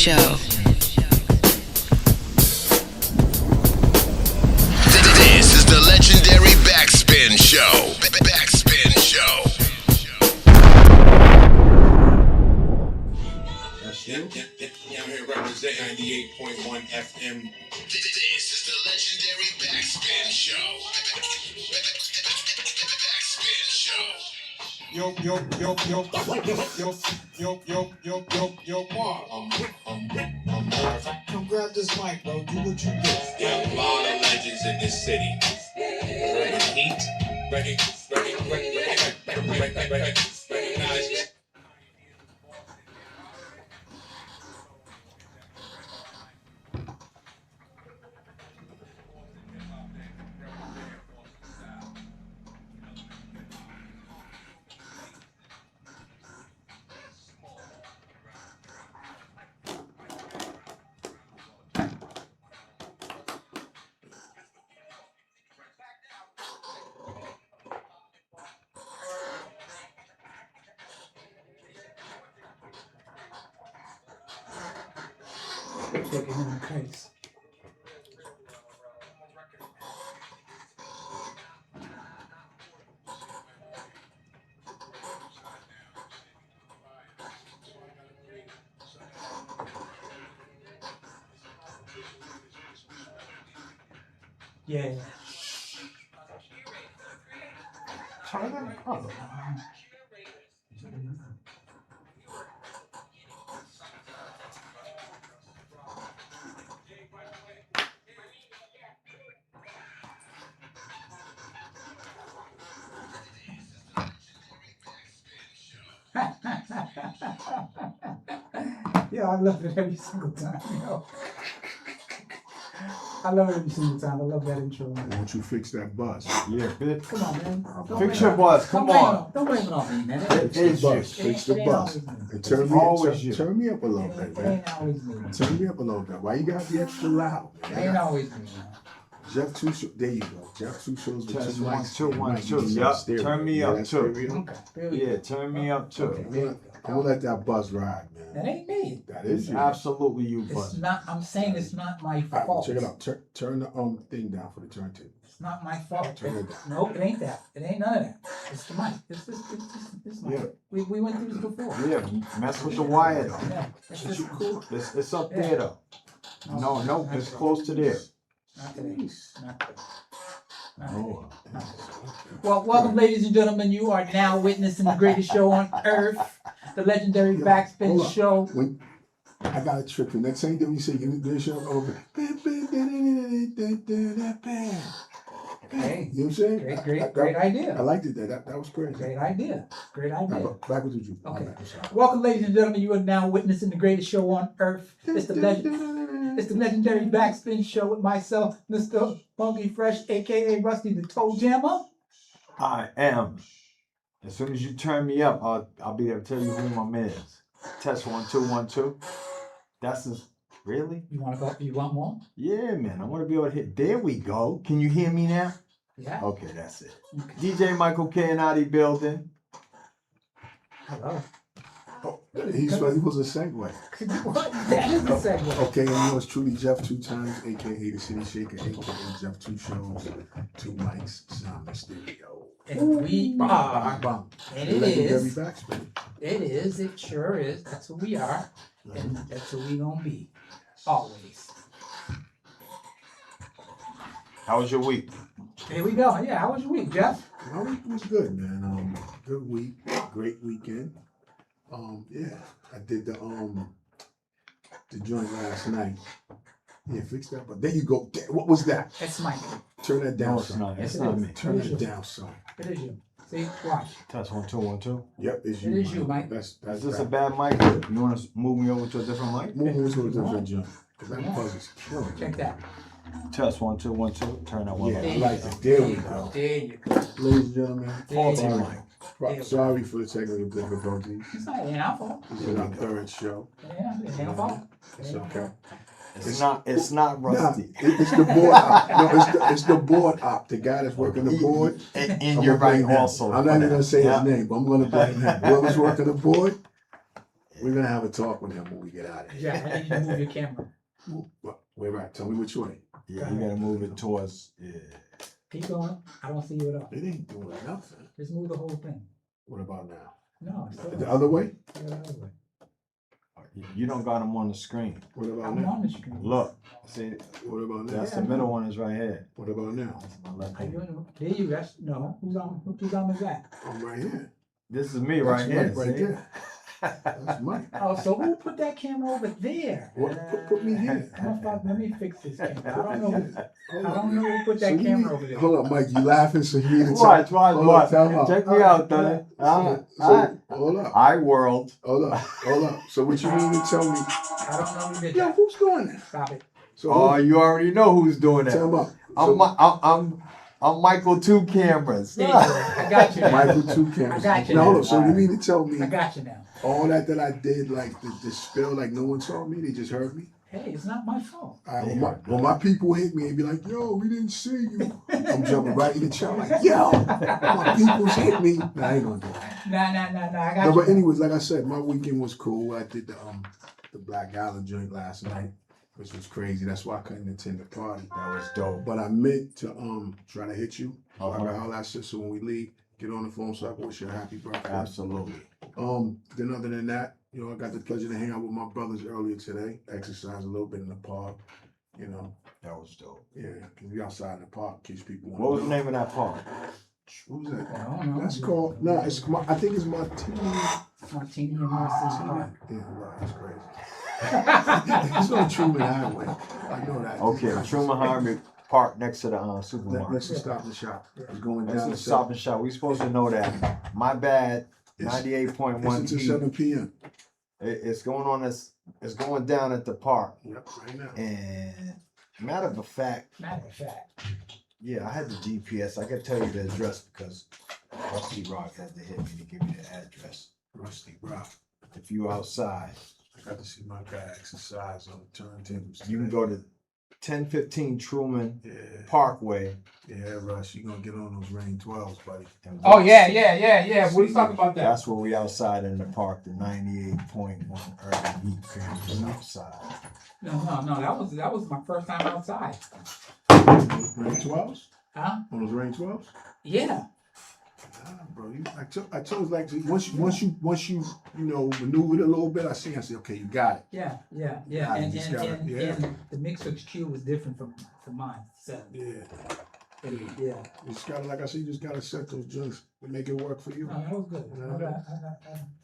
Show. This is the legendary Backspin Show. Backspin Show. That's you? Yeah, I'm here representing 98.1 FM. This is the legendary Backspin Show. Backspin Show. Yo, Mob. Come grab this mic, bro. Do what you do. There are a lot of legends in this city. Ready, heat. Ready, recognize. Taking him in case. Yeah. China? Oh. Yeah, I love it every single time, you know. I love it every single time. I love that intro. Won't you fix that buzz? Yeah, bitch. Come on, man. Fix your buzz. Come on. Don't blame it on me, man. Fix the buzz. Fix the buzz. And turn me up a little bit, It man. ain't always me. Turn me up a little bit. Why you gotta be extra loud? It ain't always me, man. Jeff two shows. There you go. Jeff two shows with Test two 1 mics. 2 1 Mic 2. needs Yup. some stereo. Turn me Yeah, up that's too. stereo. Okay, there we Yeah, go. turn me up too. Okay, there we go. I'm gonna let that buzz ride, man. That ain't me. That is you. Absolutely you, It's buzz. not. I'm saying it's not my All right, fault. check it out. Turn the thing down for the turntable. It's not my fault. Turn it down. Nope, it ain't that. It ain't none of that. It's the mic. It's mic. Yeah. We went through this before. Yeah, mess with the wire though. Yeah. It's just cool. It's up there though. No, it's close to there. Not today. Not today. Not today. Oh. Well, welcome, ladies and gentlemen. You are now witnessing the greatest show on earth, the legendary Hold Backspin on. Show. When I got a trick. The next thing that we say, you do show over. Hey, You know what I'm saying? great idea. I liked it. That was great. Great idea. Great idea. Back with you. Okay. I'm sorry. Welcome, ladies and gentlemen. You are now witnessing the greatest show on earth. It's the legendary Backspin Show with myself, Mr. Funky Fresh, aka Rusty the Toe Jammer. I am. As soon as you turn me up, I'll be able to tell you who my man is. Test 1 2 1 2. That's his. Really? You want to go? You want more? Yeah, man. I want to be able to hit. There we go. Can you hear me now? Yeah. Okay, that's it. Okay. DJ Michael K and Adi building. Hello. Oh, he was a segue. What? That is the segue. Okay, and yours truly, Jeff 2 times, aka the City Shaker, aka Jeff 2 shows, 2 mics, sound and stereo. And we are. And it Legendary is. Backspin. It is. It sure is. That's who we are. And that's who we gonna be. Always. How was your week? Here we go. Yeah, how was your week, Jeff? My week was good, man. Good week, great weekend. Yeah, I did the joint last night. Yeah, fix that. But there you go. What was that? It's Mike. Turn that down, No, it's son. not. It's Yes, it not is. me. Turn It is it you. down, son. It is you. See, watch. Test 1 2 1 2. Yep, it's It you. is you, Mike. That's Is this a bad. bad mic? You want to move me over to a different mic? Move to a different joint. Because that buzz is killing Check me. that. Test 1 2 1 2. Turn that one Yeah, up. I like it. There we go. There you go. Ladies and gentlemen, Faulty There you mic. sorry for the technical difficulties. It's not, it ain't our fault. This is our third show. Yeah, it ain't our fault. It's okay. It's not Nah, rusty. it's the board op. No, it's the board op. The guy that's working the board. And I'm you're gonna right blame him. also. I'm not even gonna say Yeah. his name, but I'm gonna blame him. Whoever's working the board, We're gonna have a talk with him when we get out of here. Yeah, I need you to move your camera. Where right? Tell me which way. Yeah, you gotta move it towards. Yeah. Keep going. I don't see you at all. It ain't doing nothing. Just move the whole thing. What about now? No, it's still The other way? the other way. You don't got them on the screen. What about I'm now? on the screen. Look, see, What about now? that's the middle one is right here. What about now? That's my left Are you hand. in the, there you rest. No, who's on is that? I'm right here. This is me right That's here. Mike right see? there. That's Mike. Oh, so who put that camera over there? What? Put me here. Let me fix this camera. I don't know. Hold I on. don't know who put So that you camera need- over there. Hold on, Mike. You laughing? So you need to Watch, Hold watch. on, time out. Check me out, Donny. Hold up. I world. Hold up. So what you mean to tell me? I don't know who did Yo, that. who's doing that? Stop it. So Oh, you already know who's doing tell that. him up. I'm Michael Two Cameras. There you go. I got you now. Michael two cameras. I got you Now hold now. on. So you mean to tell me I got you now. all that I did, like the spill, like no one saw me? They just heard me. Hey, it's not my fault. All right, when my people hit me and be like, "Yo, we didn't see you," I'm jumping right in the chair. I'm like, "Yo, my people's hit me." Nah, I ain't gonna do it. Nah. I got No, you. but anyways, like I said, my weekend was cool. I did the Black Island joint last night, which was crazy. That's why I couldn't attend the party. That was dope. But I meant to try to hit you. So I Uh-huh. got all that shit. So when we leave, get on the phone so I can wish you a happy birthday. Absolutely. Then other than that, you know, I got the pleasure to hang out with my brothers earlier today. Exercise a little bit in the park. You know, That was dope. yeah, cause we outside in the park in case people want. What was the name of that park? Who's that? I don't know. That's called. Nah, I think it's Martini. Martini and Marcy Park. Yeah, right. That's crazy. It's on Truman Highway. I know that. Okay, the Truman Highway Park next to the supermarket. Let's just stop and shop. It's going This down. is Stop and Shop. We supposed to know that. My bad. 98.1 It's until heat. 7 p.m. It's going on this. It's going down at the park. Yep, right now. And matter of fact, yeah, I had the GPS. I can tell you the address because Rusty Rock had to hit me to give me the address. Rusty Rock. If you outside, I got to see my guy exercise on the turntables. you can go to 1015 Truman Yeah, Parkway. yeah, Russ. You gonna get on those Rain 12s, buddy. And Oh yeah. What are you talking about that? That's where we outside in the park, the 98.1 Urban Heat Cameras outside. No. That was my first time outside. Rain 12s? Huh? On those Rain 12s? Yeah. Nah, bro. I chose like once you maneuvered a little bit. I said, okay, you got it. Yeah. Yeah, And, you just and, gotta- and, yeah. and the mix fix Q was different from mine. So Yeah. yeah. You just gotta, like I said, you just gotta set those joints and make it work for you. No, that was good.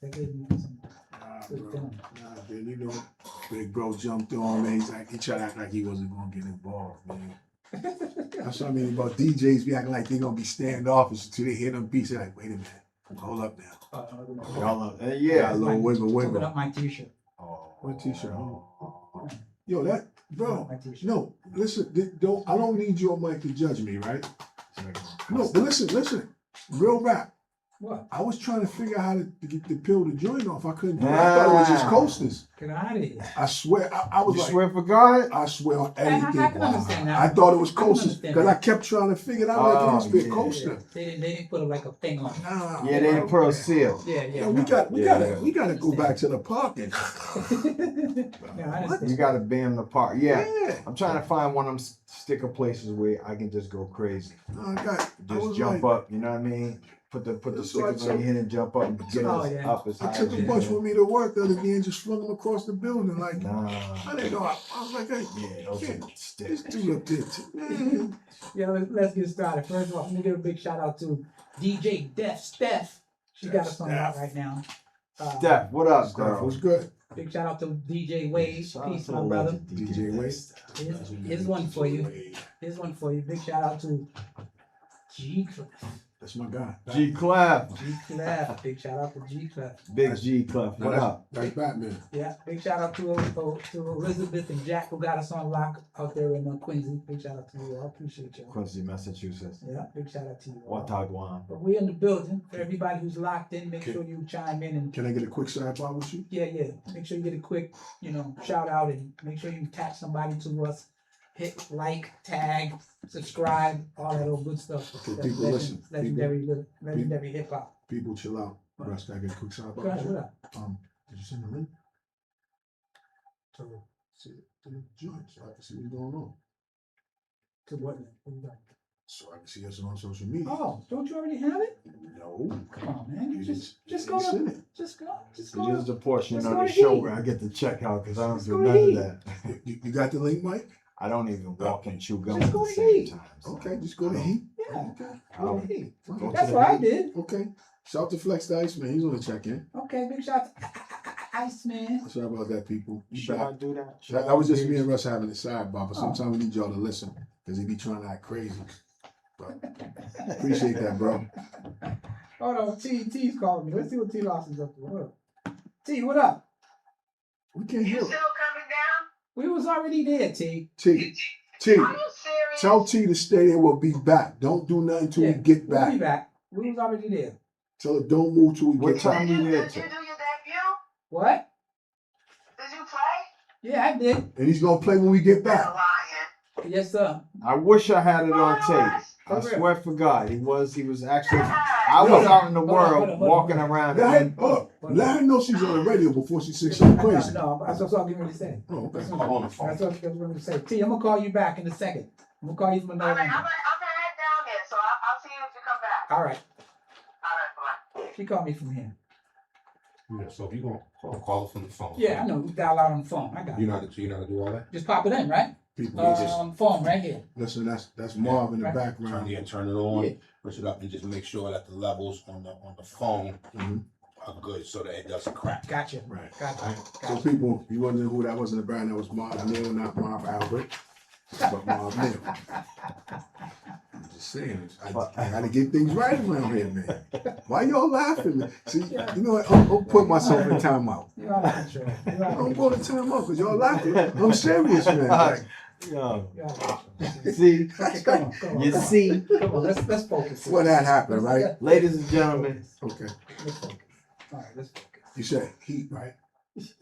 They gave me some Nah, good bro. feeling. Nah, man, you know, Big Bro jumped on, man. He tried to act like he wasn't gonna get involved, man. That's what I mean about DJs be acting like they gonna be standoffish until they hear them beats. They're like, wait a minute, hold up now. Y'all know, Got yeah. a little wiggle, Open wiggle. up my t-shirt. What t-shirt? Yo, that, bro, My t-shirt. no, listen, I don't need your mic to judge me, right? No, but listen, real rap. What? I was trying to figure out how to peel the joint off. I couldn't do it. I thought it was just coasters. Get out of here. I swear, I was You like, swear for God? I swear on Man, everything. I can understand that. I thought it was I can coasters understand because I that. kept trying to figure it out. Like it must be a yeah. coaster. They didn't put like a thing on it. Nah, Yeah, they didn't put a seal. Yeah. Yo, we gotta go back to the park. And, Yeah, I understand. You gotta bam the park. Yeah. yeah. I'm trying to find one of them sticker places where I can just go crazy. No, I Just was jump like, up, you know what I mean? Put the That's what I stickers on your head and jump up and get Oh, us yeah. up as high I took as a you bunch can. with me to work the other day and just flung them across the building. Like, Nah. I didn't know. I was like, hey, Yeah, those kid, are this sticks. dude up there, man. Yeah, let's get started. First of all, let me give a big shout out to DJ Steph. She got a song out Steph. right now. Steph, what up, Stuff girl? was good. Big shout out to DJ Wade. Shout out Peace, to my the brother. legend, DJ Wade. Here's one for you. Here's one for you. Big shout out to G Clef. That's my guy. G Clef. G Clef. Big shout out to G Clef. Big G Clef. What up? That's Batman. Yeah, big shout out to Elizabeth and Jack who got us on lock out there in Quincy. Big shout out to you all. Appreciate you. Quincy, Massachusetts. Yeah, big shout out to you all. Watagwan. But we're in the building. For everybody who's locked in, make sure you chime in and Can I get a quick sidebar with you? yeah. Make sure you get a quick, shout out and make sure you attach somebody to us. Hit like, tag, subscribe, all that old good stuff. Okay, That's people, listen. Legendary hip hop. People chill out. Russ, can I get a quick Go sidebar? ahead, what up? Did you send the link? To the joint so I can see what's going on. To what? What you got? So I can see us on social media. Oh, don't you already have it? No. Come on, man. You Just go send to. it. Just go. Just See, go. this is the portion let's of go the to show Heat. where I get to check out because I don't Let's do go to none of Heat. that. You got the link, Mike? I don't even walk and chew gum Just at go the to same Heat. time. so Okay, just go to Heat. Yeah. Okay. Go to Heat. go to That's the what I Heat. did. Okay. Shout to Flex the Iceman. He's on the check-in. Okay, big shout to Iceman. Sorry about that, people. You Should back. I do that? That was just me and Russ having a sidebar, but Oh. sometimes we need y'all to listen because he be trying to act crazy. But appreciate that, bro. Hold on, T's calling me. Let's see what T Loss is up to. Hold on. T, what up? We can't hear You it. still coming down? We was already there, T. T, Are you serious? tell T to stay there. We'll be back. Don't do nothing till we get We'll be back. back. We was already there. Tell her don't move till we What get time back. you there Did to? you do your debut? What? Did you play? Yeah, I did. And he's gonna play when we get You're back. lying. Yes, sir. I wish I had it on tape. I For real. swear for God, he was actually. I was out in the world hold on. walking around. Let her, and- let her know she's on the radio before she says something crazy. No, that's what I'm getting ready to say. Oh, okay. That's what I'm getting ready to say. T, I'm gonna call you back in a second. I'm gonna call you from All another right, I'm number. gonna head down there, so I'll see you if you come back. All right. All right, bye. She called me from here. Yeah, so if you gonna call it from the phone. Yeah, I know. We dial out on the phone. I got You it. know how to do all that? Just pop it in, right? People, Phone right here. listen, that's Marv in the Right. background. Turn it on, Yeah. push it up, and just make sure that the levels on the phone Mhm. are good so that it doesn't crack. Gotcha. Right. Gotcha. So Gotcha. people, you wondering who that was in the background? That was Marv Neal, not Marv Albert, but Marv Neal. I'm just saying, I gotta get things right around here, man. Why y'all laughing? Man? See, you know what? I'll put myself in timeout. You're out of control. You're out I'm of going to timeout because y'all laughing. I'm serious, man. Like, Yo, You're out of control. see, Okay, come on, come on. you see, Come on, let's focus. When that happened, right? ladies and gentlemen, Okay. Let's focus. All right, let's You said Heat, right? focus.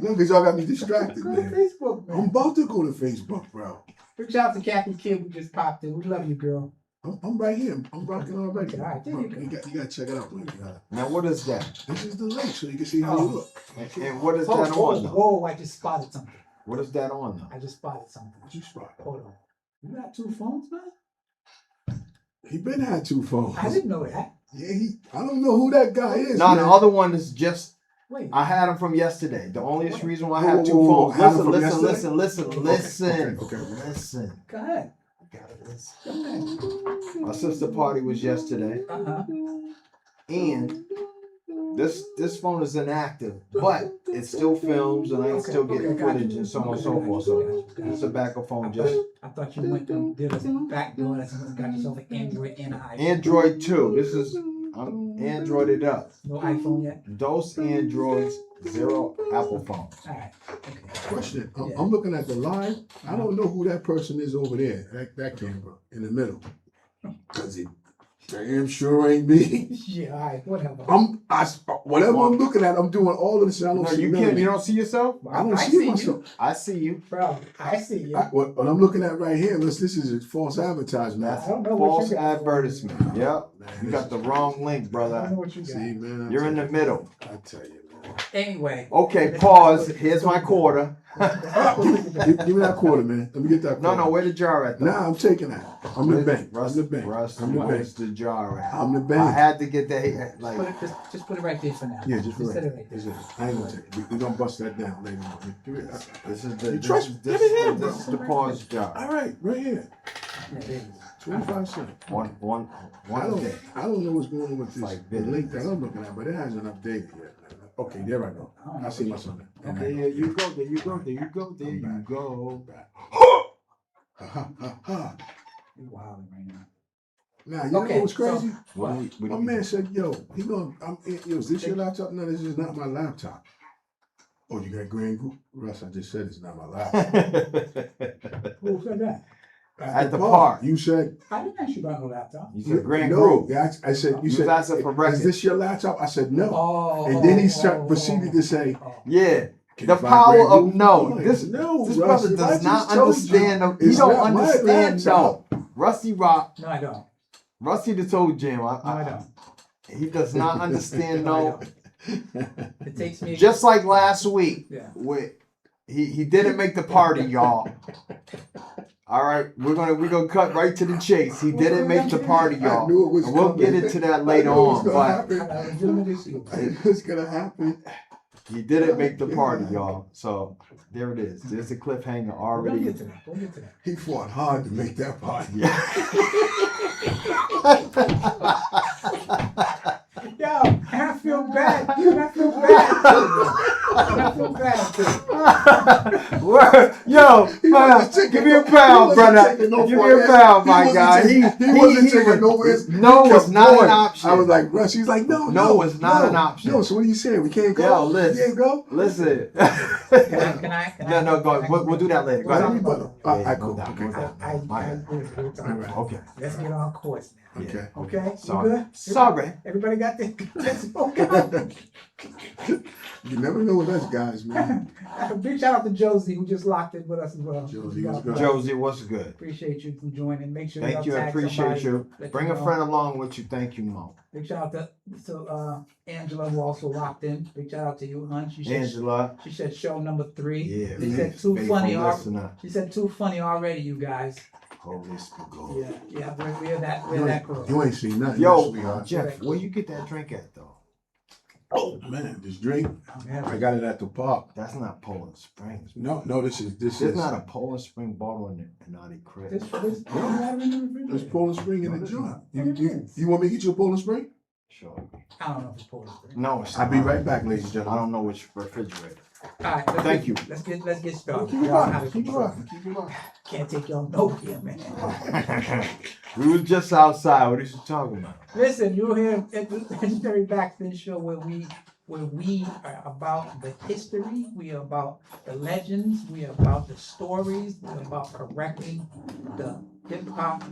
No, because y'all got me distracted, Go to man. Facebook, I'm man. about to go to Facebook, bro. Big shout out to Kathy Kidd who just popped in. We love you, girl. I'm right here. I'm rocking already. Okay, all right, there you go. You gotta check it out. Man. now what is that? This is the link so you can see how you look. And what is Whoa, that whoa, on though? whoa, I just spotted something. What is that on though? I just spotted something. What you spot? Hold on. You got two phones, man? He been had two phones. I didn't know that. Yeah, I don't know who that guy is. No, man. the other one is just. Wait. I had them from yesterday. The only reason why I Whoa, have two whoa, whoa, phones. had 'em from Listen, yesterday? listen. Okay. Listen. Go ahead. Gotta listen. Go ahead. My sister party was yesterday, Uh-huh. and this phone is inactive, but it still films, and I can still get gotcha. footage and so on and so forth. So Gotcha. it's a backup phone. Just I thought you went and did a back door and got yourself an Android and an iPhone. Android 2. This is I'm Androided up. No iPhone yet? Those Androids, 0 Apple phone. Alright. Okay. Question. Yeah. I'm looking at the live. I don't know who that person is over there. That camera in the middle. Cause it damn sure ain't me. Yeah, alright, whatever. Whatever I'm looking at, I'm doing all of this. And I don't No, see you none of can't. it. You don't see yourself? I don't see you. myself. I see you. Bro, I see you. What I'm looking at right here, this is a false advertisement. That's I don't know what false you got. advertisement. Yep. Man, You got the wrong link, I don't brother. know what you got. See, man. You're in the middle. I tell you, man. Anyway. Okay, pause. Here's my quarter. Give me that quarter, man. Let me get that No, quarter. no, where the jar at though? Nah, I'm taking that. I'm the bank. I'm the bank. Russ, I'm the bank. where's the jar at? I'm the I bank. had to get that, Put like, it, just put it right there for now. Yeah, just set right. it right there. That's it. I ain't gonna take it. We're gonna bust that down later on. Give it. this is You the, trust me? this, Give me that, this is bro. the pause jar. All right, right here. Yeah, there you go. 25 cents. One I a don't, day. I don't know what's going on with this like the video. link that I'm looking at, but it hasn't updated yet. Okay, there I go. I see my son. Okay, there you go, there you go, there you go, there you go. Ha ha ha. You're wilding right now. Now, you Okay, know what's crazy? What do you- My man said, yo, is this your laptop? No, this is not my laptop. Oh, you got Grand Group? Russ, I just said it's not my laptop. Who said that? At the park. You said, I didn't ask you about no laptop. You said Grand no. Group. Yeah, I said, you You said, was asking for is records. this your laptop? I said, no. Oh. And then he proceeded to say, Yeah. can The you find power Grand of Group? no. I'm like, This no, this Russ, brother if I does not just told understand. you, He it's don't not my understand no. laptop. Rusty Rock. No, I don't. Rusty the Toe Jam. No, I don't. He does not understand No, I no. don't. It takes me Just like last week. Yeah. He didn't make the party, y'all. All right, we're gonna cut right to the chase. He didn't make the party, y'all. I knew it was And we'll coming. get into that later I knew it was on, gonna but happen. I legitimately see it. It's gonna happen. he didn't make the party, y'all. So there it is. There's the cliffhanger We're gonna already. get to that. We'll get to that. He fought hard to make that party. Yo, and I feel bad. And I feel bad. And I feel bad too. Word. Yo, man, give me a pound, brother. Give me a pound, my guy. He wasn't taking no risk. No, He it's kept not an going. option. I was like, Russ, he's like, no, it's not an option. No, so what are you saying? We can't go? Yo, We listen. can't go? Listen. Can I? No, go. We'll do that later. Go ahead. All right, cool. Go down, Okay. go down. I My agree. bad. We'll talk about it. Okay. Let's get on course now. Okay. Okay? You Sorry. good? Sorry. Everybody got their let's okay. You never know with us guys, man. Big shout out to Josie who just locked in with us as well. Josie was good. Josie, what's good? Appreciate you for joining. Make sure Thank you. I tag appreciate somebody. you. Let Bring you a know. friend along with you. Thank you, Mo. Big shout out to Angela who also locked in. Big shout out to you, hon. Angela. She said show number 3. Yeah. She said too faithful funny. listener. She said too funny already, you guys. Holy Spirit. Yeah, we're that crew. You ain't seen nothing, Yo, sweetheart. Jeff, where you get that drink at, though? Oh man, this drink. I got it at the park. That's not Poland Springs. No, this is. There's not a Poland Spring bottle in there, and not a crib. This There's Poland Poland Spring in the joint. You want me to get you a Poland Spring? Sure. I don't know if it's Poland Spring. No, it's I'll be not. right back, ladies and I gentlemen. don't know which refrigerator. All right, Thank you. Let's get started. Keep it Y'all rocking. out of Keep it control. rocking. Keep it rocking. Can't take y'all nowhere, man. We was just outside. What are you talking about? Listen, you're here at the Legendary Backspin Show where we are about the history, we are about the legends, we are about the stories, we're about correcting the hip hop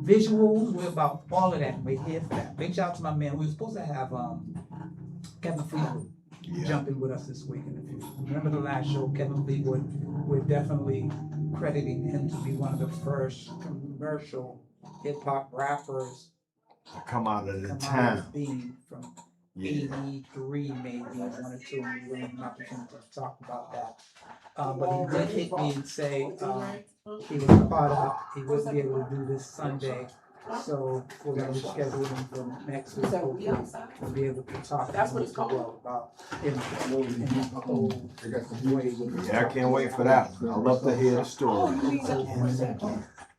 visuals, we're about all of that. We're here for that. Big shout out to my man. We were supposed to have Kevin Fleetwood jump in with us this week. And if you remember the last show, Kevin Fleetwood, we're definitely crediting him to be one of the first commercial hip hop rappers Come out of the come out town. of being from Yeah. 83, maybe one or two. We will have an opportunity to talk about that. But he did hit me and say he was caught up. He wouldn't be able to do this Sunday. So we're going to schedule him for next week. Hopefully we'll be able to talk to him as well about him in his whole way. Yeah, I can't wait for that. I love to hear the story.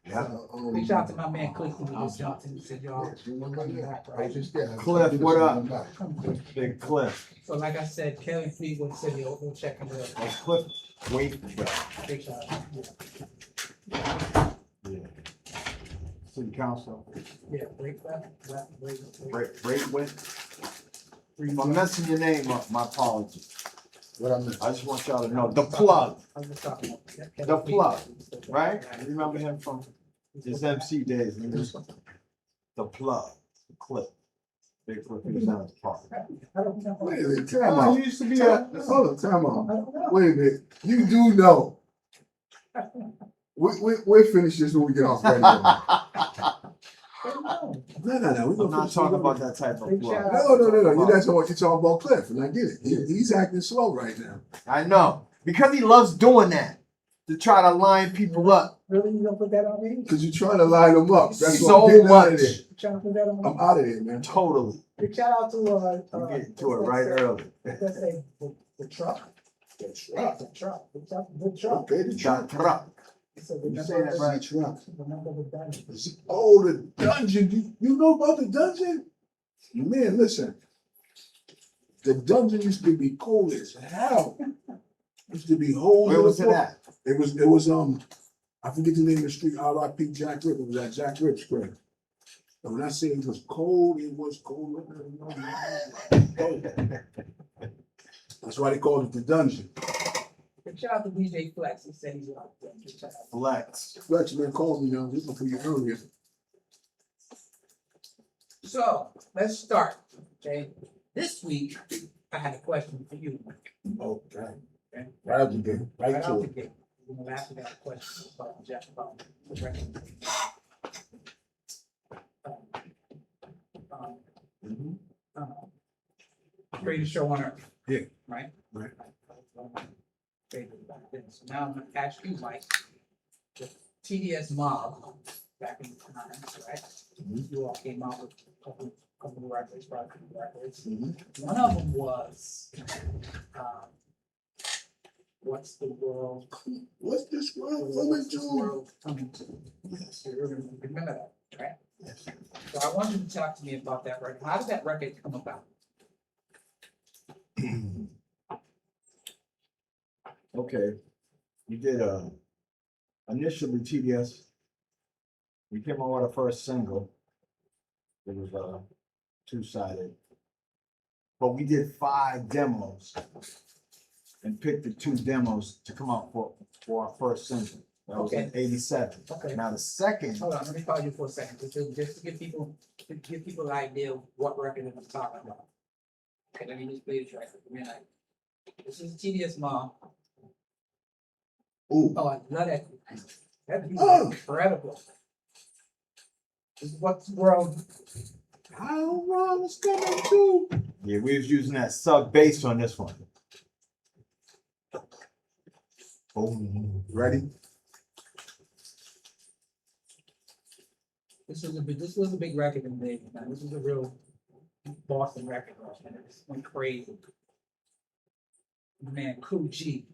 Yeah. Big shout out to my man Cliff who just jumped in and said, y'all, coming back, right? Cliff, what up? Big Cliff. So like I said, Kelly Fleetwood said he'll check him out. Oh, Cliff, wait. Big shout out. Yeah. City Council. Yeah, break that. Break with. If I'm messing your name up, my apologies. What I missed? I just want y'all to know. The plug, I'm just talking about Kevin The plug, Fleetwood. right? You remember him from his MC days. And the plug, the Cliff. Big Cliff, he was down at the park. I don't know. Wait a minute, time Oh, out. he used to be a. Hold on, time I out. don't know. Wait a minute. You do know. We'll finish this when we get off radio. I don't know. No. I'm not talking about that type of Big plug. shout No. You're not talking about Cliff, and I get it. He's acting slow right now. I know. Because he loves doing that. To try to line people up. Really, you gonna put that on me? Because you're trying to line them up. That's what So I'm getting out of much. there. You trying to put that on me? I'm out of there, man. Totally. Big shout out to You get to it right early. Let's say the truck. The truck. The truck. Okay, the truck. That truck. So You say that right. Truck. Remember the dungeon. Oh, the dungeon. You know about the dungeon? Man, listen. The dungeon used to be cold as hell. Used to be holes. Where in the was it floor. at? It was I forget the name of the street, R.I.P. Jack Rip. It was at Jack Rip's crib. And when I say it was cold, it was cold. That's why they called it the dungeon. Big shout out to DJ Flex. He said he's locked in. Big shout out. Flex. Fletchman called me, looking for you earlier. So let's start. Okay. This week I had a question for you. Okay. Right out the gate. Right Right to out the it. gate. We're gonna ask you that question about Jeff about the record. Greatest show on earth. Yeah. Right? Right. Favorite back then. So now I'm gonna ask you, Mike, the TDS Mob back in the times, right? You all came out with a couple of records, probably a couple of records. One of them was, What's the World? What's this world What's this world coming to? Yes. You remember that, right? Yes. So I want you to talk to me about that record. How did that record come about? Okay, we did initially TDS. We came out with our first single. It was two-sided, but we did 5 demos and picked the 2 demos to come out for our first single. That was in '87. Okay. Now the second. Hold on, let me pause you for a second, just to give people an idea of what record I'm talking about. Okay, let me just play the track. This is TDS Mob. Ooh. Oh, I love that. That beat Oh. is incredible. This is What's the World. How wrong is coming to? Yeah, we was using that sub bass on this one. Oh, Ready? This was a big record in the day, man. This was a real Boston record, man. It went crazy. Man, Cool G.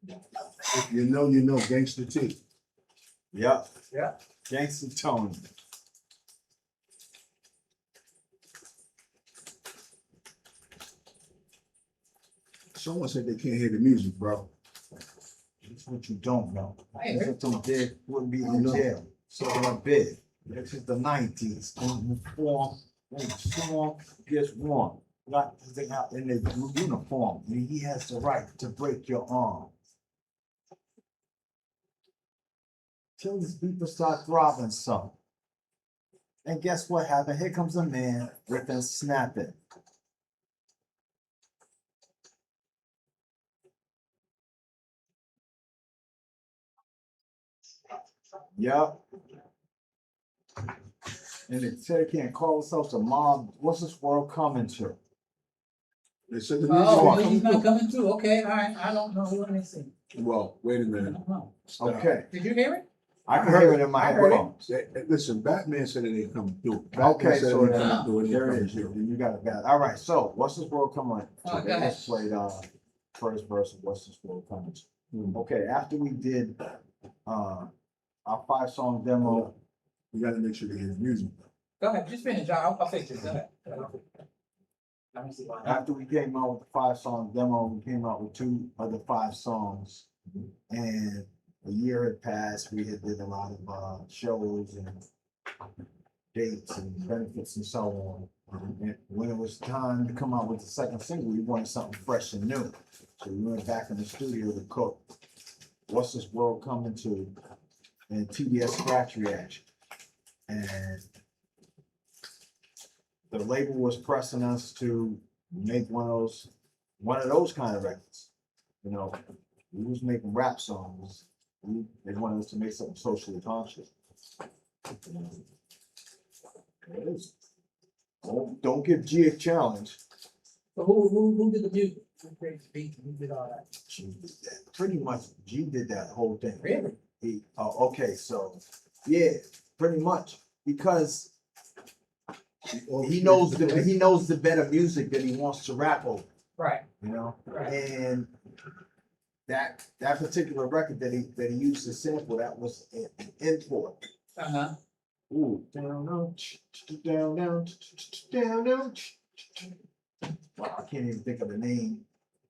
If you know, Gangsta T. yeah, Yeah. Gangsta Tone. Someone said they can't hear the music, bro. That's what you don't know. I ain't heard. Something big wouldn't be I in know. jail. Something big. This is the '90s. And the storm gets warm. Not they out in their uniform. And he has the right to break your arm. Till these people start throbbing some. And guess what happened? Here comes a man with them snapping. Yup. And they said they can't call themselves a mob. What's this world coming to? They said the music Oh, was well, he's not coming coming through. Okay, all right. I don't know what they say. through. Well, wait a I minute. don't know. Stop. Okay. Did you hear it? I can hear it in my I heard it. headphones. Listen, Batman said it ain't coming through. Batman Okay, said so it ain't coming through. It ain't there it coming is. through. You got it bad. All right, so what's this world coming to? Oh, go They ahead. just played first verse of what's this world coming to. Hmm. Okay, after we did our 5-song demo, You gotta make sure they hear the music. Go ahead. Just finish. I'll fix it. Go ahead. Let me see why. after we came out with the 5-song demo, we came out with 2 of the 5 songs. And a year had passed, we had did a lot of shows and dates and benefits and so on. And when it was time to come out with the second single, we wanted something fresh and new. So we went back in the studio to cook What's This World Coming To and TDS Scratch Reaction. And the label was pressing us to make one of those kind of records. You know, we was making rap songs. They wanted us to make something socially conscious. It is. Don't give G a challenge. So who did the music? Who created the beat? Who did all that? G did that. Pretty much G did that whole thing. Really? Okay, so yeah, pretty much. Because he knows the better music that he wants to rap over. Right. You know? Right. And that particular record that he used to sample, that was an import. Uh-huh. Ooh, down, down, down, down, down. Well, I can't even think of the name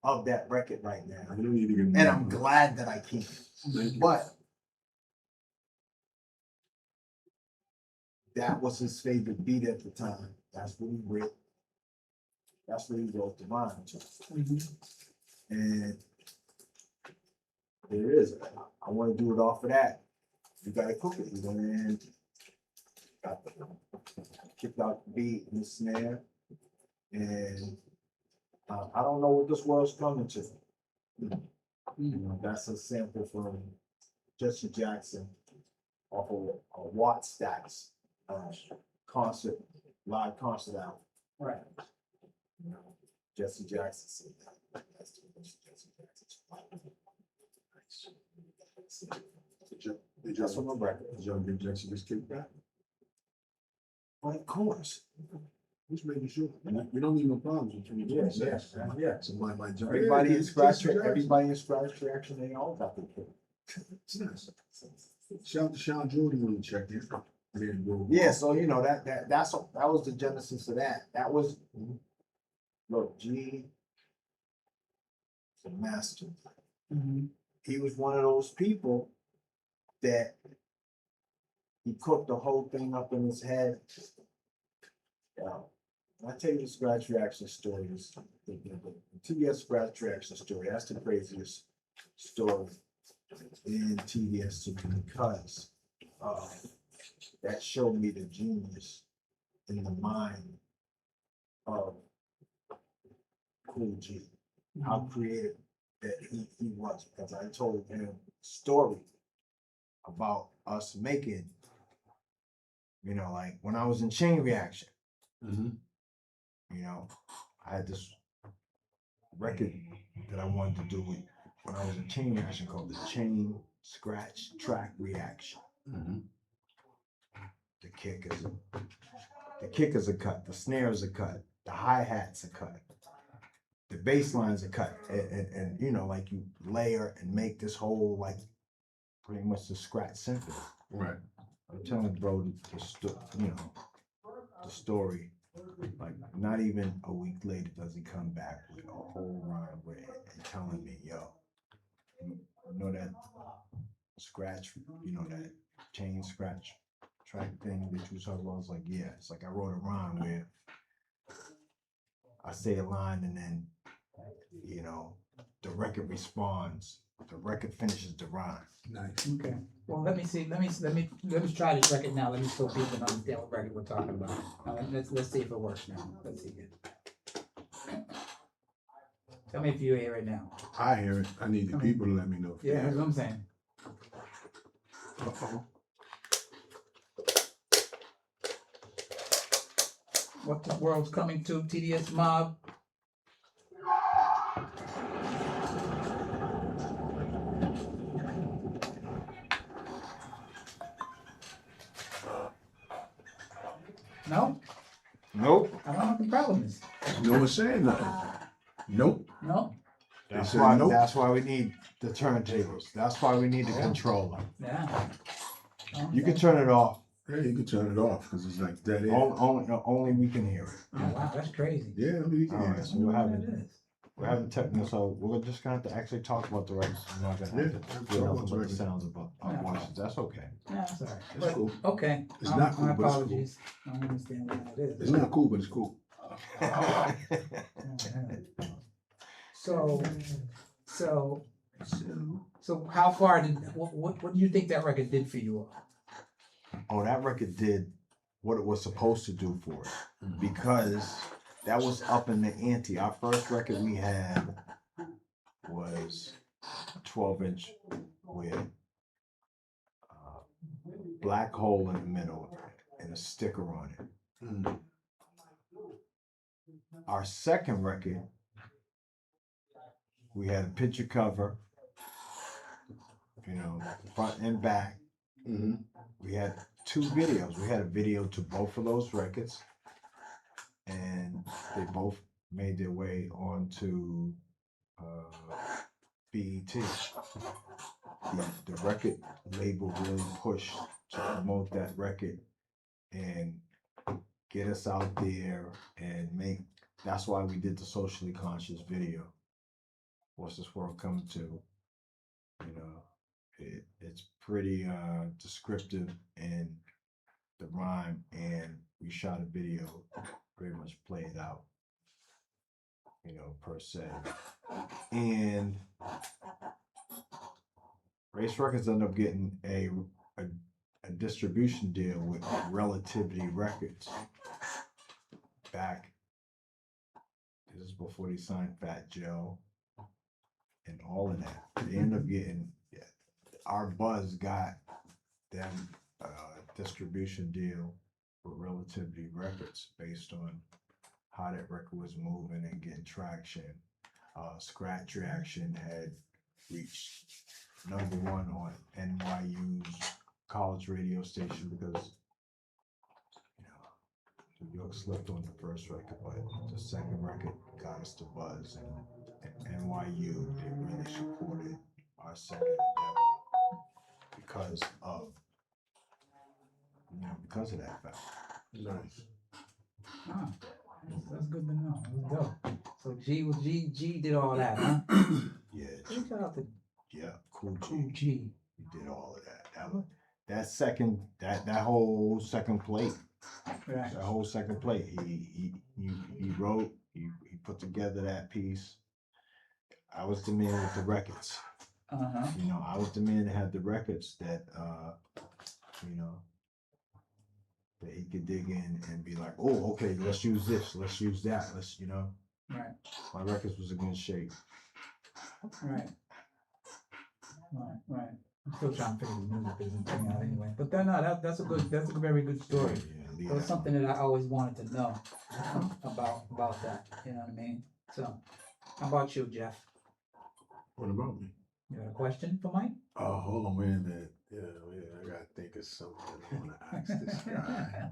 of that record right now. I don't even And I'm glad that I can't. But that was his favorite beat at the time. That's what he wrote. That's what he wrote the rhyme to. Mhm. And there it is. I want to do it off of that. You gotta cook it. You went in, kicked out the beat and the snare. And I don't know what this world's coming to. You know, that's a sample from Jesse Jackson off of a Watt Stacks live concert album. Right. Jesse Jackson said that. That's too much Jesse Jackson. That's from my record. Did y'all get Jackson just kicked back? Well, of course. Just making sure. We don't need no problems between Yes, us. yeah. Somebody might jump. Everybody Yeah, in scratch, Jesse Jackson. everybody in scratch reaction, they all got the kick. It's nice. Shout out to Sean Jordan on the check in. Yeah, so you know that was the genesis of that. That was look, G the master. He was one of those people that he cooked the whole thing up in his head. I tell you the scratch reaction stories. The TDS scratch reaction story. That's the craziest story in TDS because that showed me the genius in the mind of Cool G. How creative that he was. Because I told him a story about us making, you know, like when I was in Chain Reaction. You know, I had this record that I wanted to do when I was in Chain Reaction called the Chain Scratch Track Reaction. The kick is a cut, the snare is a cut, the hi-hat's a cut, the bass line's a cut, and you know, like you layer and make this whole like pretty much the scratch symphony. Right. I'm telling bro the story. Like not even a week later does he come back with a whole rhyme with it and telling me, yo, you know that scratch, you know that chain scratch track thing that you talking about? I was like, yeah. It's like I wrote a rhyme where I say a line and then, you know, the record responds. The record finishes the rhyme. Nice. Okay. Well, let me see. Let me try this record now. Let me so people understand what record we're talking about. Now, let's see if it works now. Let's see it. Tell me if you hear it now. I hear it. I need the people to let me know. Yeah, that's what I'm saying. Uh-oh. What the world's coming to, TDS Mob. No? Nope. I don't know what the problem is. No one's saying nothing. Nope. No? That's said why. nope. That's why we need the turntables. That's why we need the controller. Yeah. You can turn it off. Yeah, you can turn it off because it's like dead air. Only we can hear it. Oh, wow, that's crazy. Yeah, I mean, you can All hear right, it. so we're having technical. So we're just gonna have to actually talk about the records. We're not gonna have Yeah, to talk get about nothing the but the records. sounds of our voices. That's okay. Yeah, that's all right. It's But, cool. okay. It's not cool, My but it's cool. apologies. I don't understand what that is. It's not cool, but it's cool. So how far did, what do you think that record did for you all? Oh, that record did what it was supposed to do for it because that was up in the ante. Our first record we had was a 12-inch with black hole in the middle and a sticker on it. Our second record, we had a picture cover, you know, front and back. We had 2 videos. We had a video to both of those records, and they both made their way onto BET. The record label really pushed to promote that record and get us out there and make. That's why we did the socially conscious video. What's this world coming to? You know, it's pretty descriptive in the rhyme, and we shot a video, pretty much played out, you know, per se. And Race Records ended up getting a distribution deal with Relativity Records back. This is before they signed Fat Joe and all of that. They ended up getting, our Buzz got them a distribution deal with Relativity Records based on how that record was moving and getting traction. Scratch Reaction had reached #1 on NYU's college radio station because New York slipped on the first record, but the second record got us to buzz. And NYU, they really supported our second endeavor because of that fact. Nice. Ah, that's good to know. That's dope. So G did all that, huh? Yeah, Shout out to Cool Cool G. G. He did all of that. That whole second plate. Right. That whole second plate. He wrote. He put together that piece. I was the man with the records. I was the man that had the records that that he could dig in and be like, oh, okay, let's use this, let's use that, Right. My records was in good shape. Right. I'm still trying to figure the music business thing out anyway. But that's a very good story. Yeah, It was something that I always wanted to know about that. You know what I mean? So, how about you, Jeff? What about me? You got a question for Mike? Oh, hold on, wait a minute. Yeah, I gotta think of something I want to ask this guy.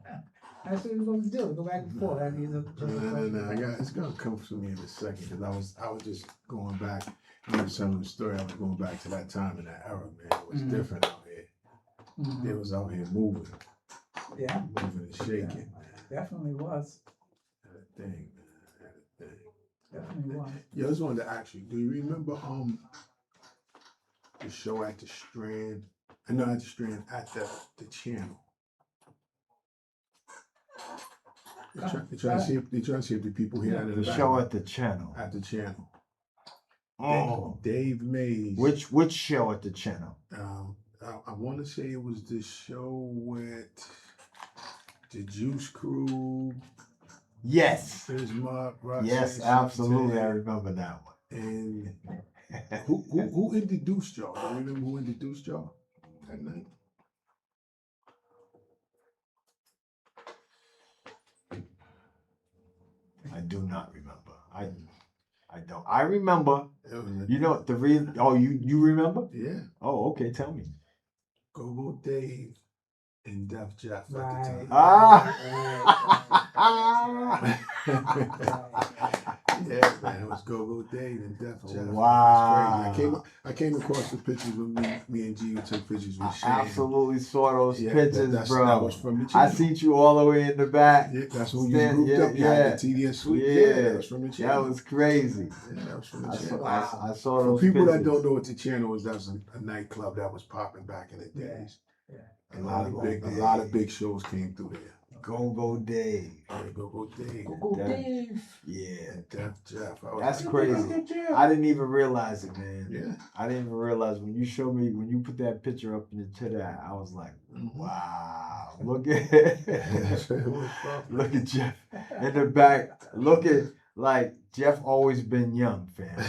That's what we're going to do. Go back and forth. No. It's gonna come to me in a second because I was just going back. I was telling the story. I was going back to that time in that era, man. It was different out here. They was out here moving. Yeah. Moving and shaking, man. Definitely was. Had a thing, man. Had a thing. Definitely was. Yeah, I just wanted to ask you, do you remember the show at the Strand? Not at the Strand, at the channel. They try to see if the people here at The show at the channel. At the channel. Oh, Dave Mays. Which show at the channel? I want to say it was the show with the Juice Crew. Yes. TDS Mob. Yes, absolutely. I remember that one. And who introduced y'all? Do you remember who introduced y'all that night? I do not remember. I don't. I remember. You know the reason? Oh, you remember? Yeah. Oh, okay. Tell me. Go Dave and Def Jeff at the time. Yeah, man, it was Go Dave and Def Jeff. Wow. Crazy. I came across the pictures with me and G took pictures with Shane. I absolutely saw those pictures, bro. That was from the channel. I seen you all the way in the back. Yeah, that's when you grouped up. Yeah, the TDS Suite. Yeah, that was from the channel. That was crazy. Yeah, that was from the channel. I saw those For people pictures. that don't know what the channel was, that was a nightclub that was popping back in the days. Yeah. A lot of big shows came through there. Go Dave. Yeah, Go Dave. Go Dave. Yeah. And Def Jeff. That's crazy. I didn't even realize it, man. Yeah. I didn't even realize when you showed me, when you put that picture up into that, I was like, wow, look at look at Jeff in the back. Look at, like, Jeff always been young, fam.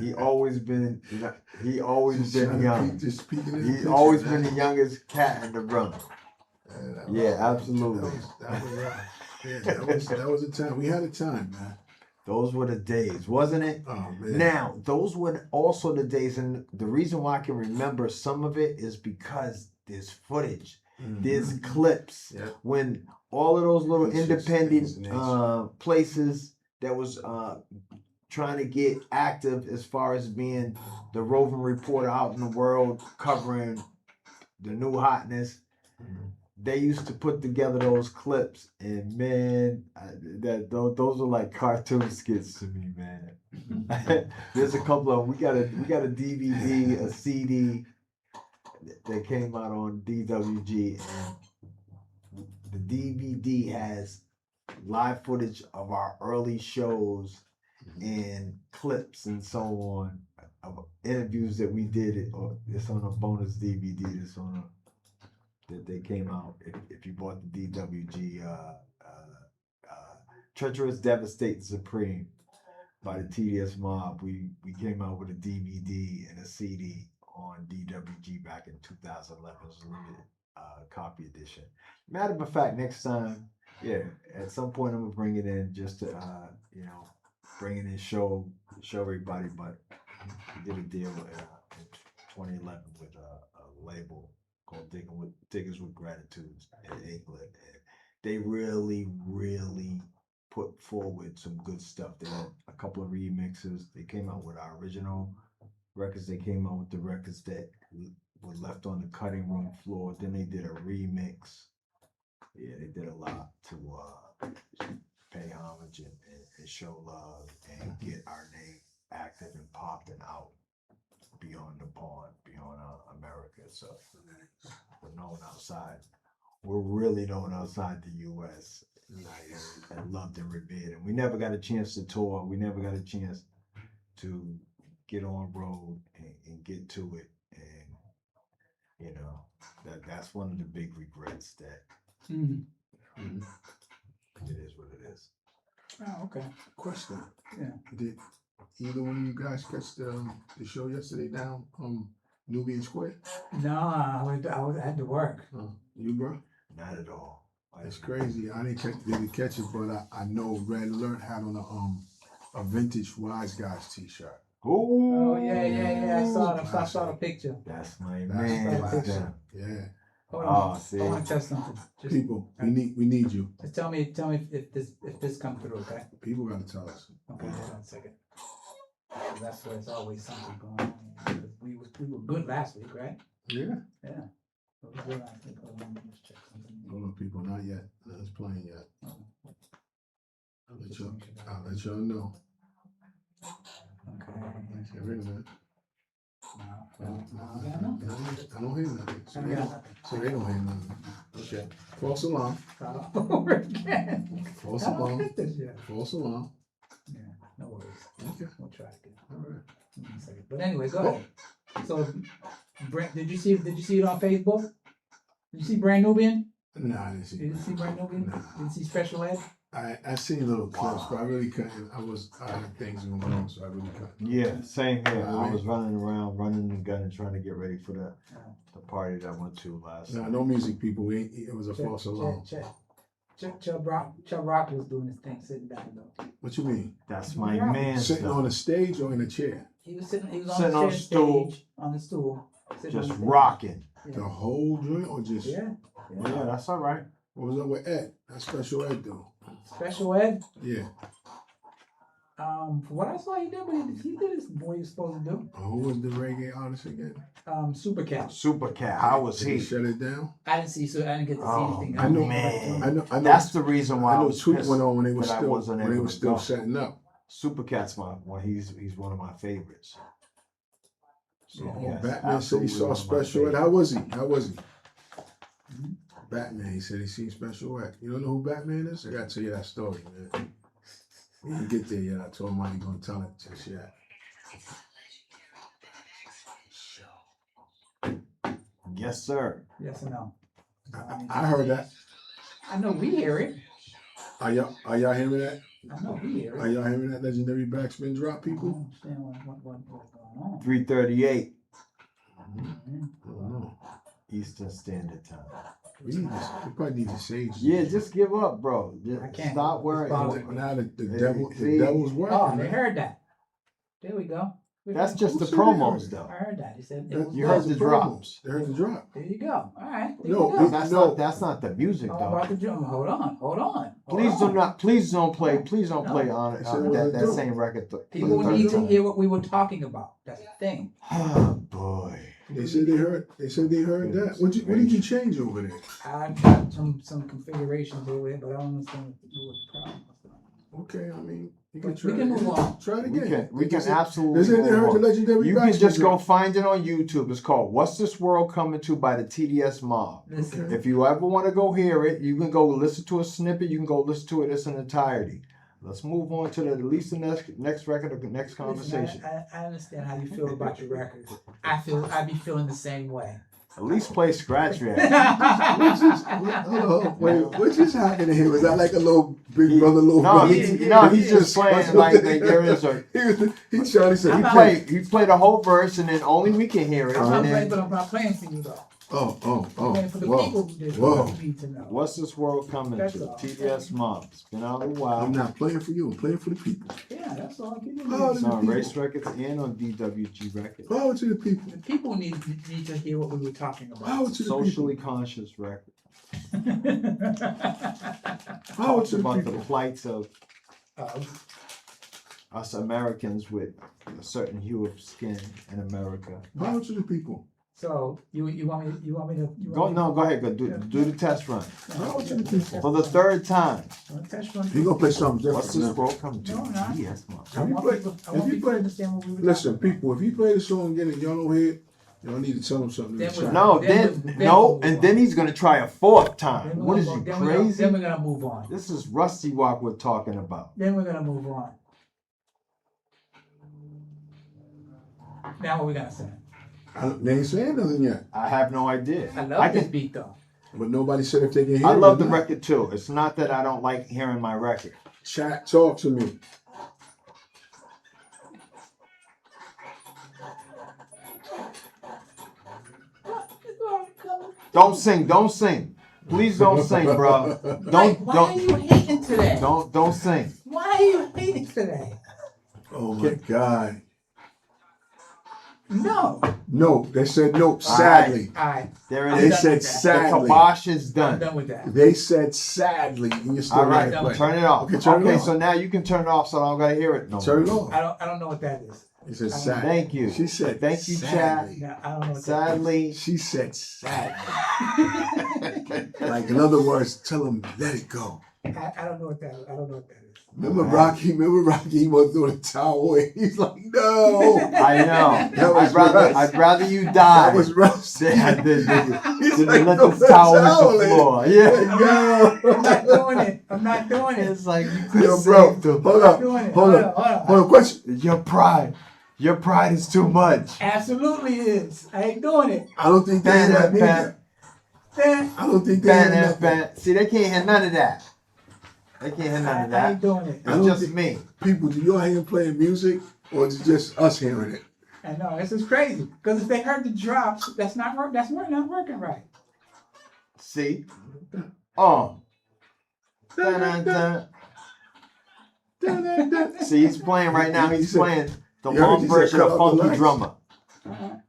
He always been young. He always been the youngest cat in the room. Yeah, absolutely. That was a time. We had a time, man. Those were the days, wasn't it? Oh, man. Now, those were also the days, and the reason why I can remember some of it is because there's footage, there's clips, when all of those little independent places that was trying to get active as far as being the roving reporter out in the world covering the new hotness. They used to put together those clips, and man, those are like cartoon skits to me, man. There's a couple of them. We got a DVD, a CD that came out on DWG, and the DVD has live footage of our early shows and clips and so on of interviews that we did. It's on a bonus DVD. It's on a that they came out if you bought the DWG Treacherous Devastate Supreme by the TDS Mob. We came out with a DVD and a CD on DWG back in 2011. It was copy edition. Matter of fact, next time, yeah, at some point I'm gonna bring it in just to bring it in, show everybody. But we did a deal in 2011 with a label called Diggers with Gratitudes in England, and they really put forward some good stuff. They had a couple of remixes. They came out with our original records. They came out with the records that were left on the cutting room floor. Then they did a remix. Yeah, they did a lot to pay homage and show love and get our name active and popping out beyond the pond, beyond America. So we're known outside. We're really known outside the U.S. and loved and revered. And we never got a chance to tour. We never got a chance to get on road and get to it. And that's one of the big regrets that it is what it is. Oh, okay. Question. Yeah. Did either one of you guys catch the show yesterday down Nubian Square? No, I had to work. You, bro? Not at all. It's crazy. I didn't catch it, but I know Red Alert had on a vintage Wise Guys t-shirt. Oh yeah. I saw the picture. That's my That's man. classic. Yeah. Hold on. see. I want to test something. Just, People, we need you. just tell me if this comes through, okay? People gotta tell us. Okay, hold on a second. That's where it's always something going on. We were good last week, right? Yeah. Yeah. We were good last week. Hold on, let me just check something. Hold on, people, not yet. No, it's playing yet. I'll let y'all know. Okay. Wait a minute. No. I don't hear nothing. So I they got don't, so they don't hear nothing. Okay. False alarm. over again. False I don't alarm. get this yet. False alarm. Yeah, no worries. Okay. We'll try again. All right. Give me a second. But anyway, go ahead. So, Brent, did you see it on Facebook? Did you see Brand Nubian? No, I didn't see Did you see Brand Nubian? Nah. Did you see Special Ed? I seen little clips, but I really couldn't. I had things going on, so I really couldn't. Yeah, same here. Yeah, I was running around, running the gun and trying to get ready for the party that I went to last night. No music, people. It was a false alarm. Chubb Rock was doing his thing, sitting down though. What you mean? That's my Yeah. man. Sitting stuff. on a stage or in a chair? He was sitting Sitting on on the a stool. stage, on the stool. sitting Just on the stage. rocking. Yeah. The whole joint or just? Yeah. Yeah, that's all right. What was up with Ed? That's Special Ed though. Special Ed. Yeah. From what I saw, he did what he was supposed to do. Who was the reggae artist again? Super Cat. Super Cat. How was Did he he? shut it down? I didn't get to see anything. I know, man. I know. That's the reason why I I know was tweet pissed went on when they were that I still wasn't able to go. setting up. Super Cat's he's one of my favorites. So, Yeah. yes, Batman said he absolutely saw one of my Special Ed. favorites. How was he? Batman, he said he seen Special Ed. You don't know who Batman is? I gotta tell you that story, man. We didn't get there yet. I told him I ain't gonna tell it just yet. Yes, sir. Yes or no? I heard that. I know we hear it. Are y'all hearing that? I know we hear Are it. y'all hearing that legendary backspin drop, I people? don't understand what's going on. 3:38 I don't know. Eastern Standard Time. We probably need to sage. Yeah, just give up, bro. I Just can't. stop It's worrying. bothering me. Now the See? devil's working. Oh, they man. heard that. There we go. That's just the Who said they promos, heard though. I heard that. He said it That- was You good. heard the drops. They heard the drop. There you go. All right. There No, you go. That's not the music, How though. about the drum? Hold on. Please don't play on They said it was a that joke. same record. People for the need third to time. hear what we were talking about. That's the thing. Oh boy. They said they heard that. What did you change over there? I've got some configurations over there, but I don't understand what the problem is. Okay, I mean, you But can try we can it. move on. Try it We again. can They said- absolutely. They said they move heard on. the legendary You can backspin just go drop. find it on YouTube. It's called "What's This World Coming To" by the TDS Mob. Listen, Okay. If you ever want to go hear it, you can go listen to a snippet. You can go listen to it in its entirety. Let's move on to at least the next record or the next conversation. listen, I understand how you feel about your records. I be feeling the same way. At least play Scratch React. What just happened to him? Was that like a little big brother, little brother? He's just playing like there is a. He tried to say He played the whole verse and then only we can hear it. I'm And not playing, then, but I'm not playing for you though. And for the Whoa. people who Whoa. need to know. What's this world coming That's to? all. TDS Mob. It's been out a while. I'm not playing for you. I'm playing for the people. Yeah, that's all. People Oh, need It's to on people. Race Records and on DWG Records. Power to the people. The people need to hear what we were talking about. Power to the Socially people. conscious record. Power Talks to the about the people. plights of us Americans with a certain hue of skin in America. Power to the people. So you want me to Go ahead, do the test run. Power to the people. For the third time. Test run. You're gonna play something different. What's this now. world coming to? No, no. TDS Mob. I want people to understand what we were Listen, talking people, if you play the song again and y'all don't hear it, y'all need to tell them something. Then to we- try. No, Then then he's gonna try a fourth about. time. What is you Then crazy? we're gonna move on. This is Rusty Walk we're talking about. Then we're gonna move on. Now what we gonna say? They ain't saying nothing yet. I have no idea. I love this beat though. But nobody said if they can hear I it. love or the not. record too. It's not that I don't like hearing my record. Chat, talk to me. Don't sing. Please don't sing, bro. Why are you hating today? Don't sing. Why are you hating today? Oh my God. No. No, they said no, sadly. Alright. There I'm it They is. done said with that. The sadly. kibosh is I'm done. done with that. They said sadly, and you're still All right, gonna play. turn it off. Okay, turn it off. So now you can turn it off, so I don't gotta hear it no more. Turn it off. I don't know what that is. He said sadly. Thank you. She said Thank you, sadly. No, I don't know what Sadly, She said sadly. that is. Like in other words, tell him let it go. I don't know what that is. I don't know what that is. Remember Rocky? He was throwing the towel away. He's like, no. I know. That was I'd rather you die That was Rusty. than He's to like, let "Throw this the towel towel hit the in." floor. Yeah. No. I'm not doing it. I'm not doing it. It's like you could Yo, have bro, saved him. hold I'm not up. doing it. Hold up. Hold on. Hold on, question. Your pride is too much. Absolutely is. I ain't doing it. I don't think they hear that Bam, neither. Then I don't think they hear nothing. bam. See, they can't hear none of that. They can't hear none of I ain't that. doing it. I don't It's just think- me. People, do y'all hear him playing music or is it just us hearing it? I know this is crazy because if they heard the drops, that's not not working right. See? Oh. Dun-dun-dun. See, he's playing right now. He's He said- playing the You heard long he said version cut of out the Funky lights. Drummer.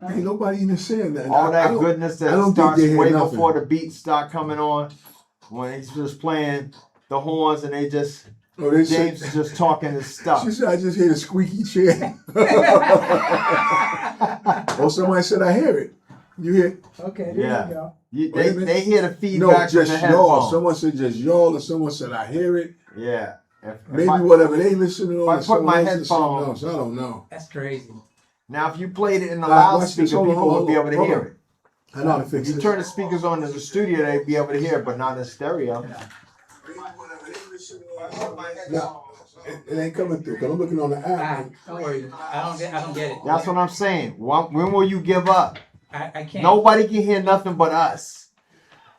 Ain't nobody even saying that. All I that don't- goodness I that don't think starts they hear way nothing. before the beats start coming on. When he's just playing the horns and they just Oh, they James said, is just talking his stuff. she said, I just hear the squeaky chair. Oh, somebody said, I hear it. You hear? Okay, there Yeah. you go. Wait a minute. They hear the No, feedback from just the y'all. headphones. Someone said just y'all, or someone said I hear it. Yeah. If Maybe I- whatever they listening on. I or put someone my else is something headphones- else. I don't know. That's crazy. Now, if you played it in the Watch this. loudspeaker, Hold on, people hold would be on, able to hold hear on. it. I know how to If fix you this. turn the speakers on in the studio, they'd be able to hear it, but not in stereo. No, it ain't coming through. Cause I'm looking on the app. Alright, don't worry. I don't get it. That's what I'm saying. When will you give up? I can't. Nobody can hear nothing but us.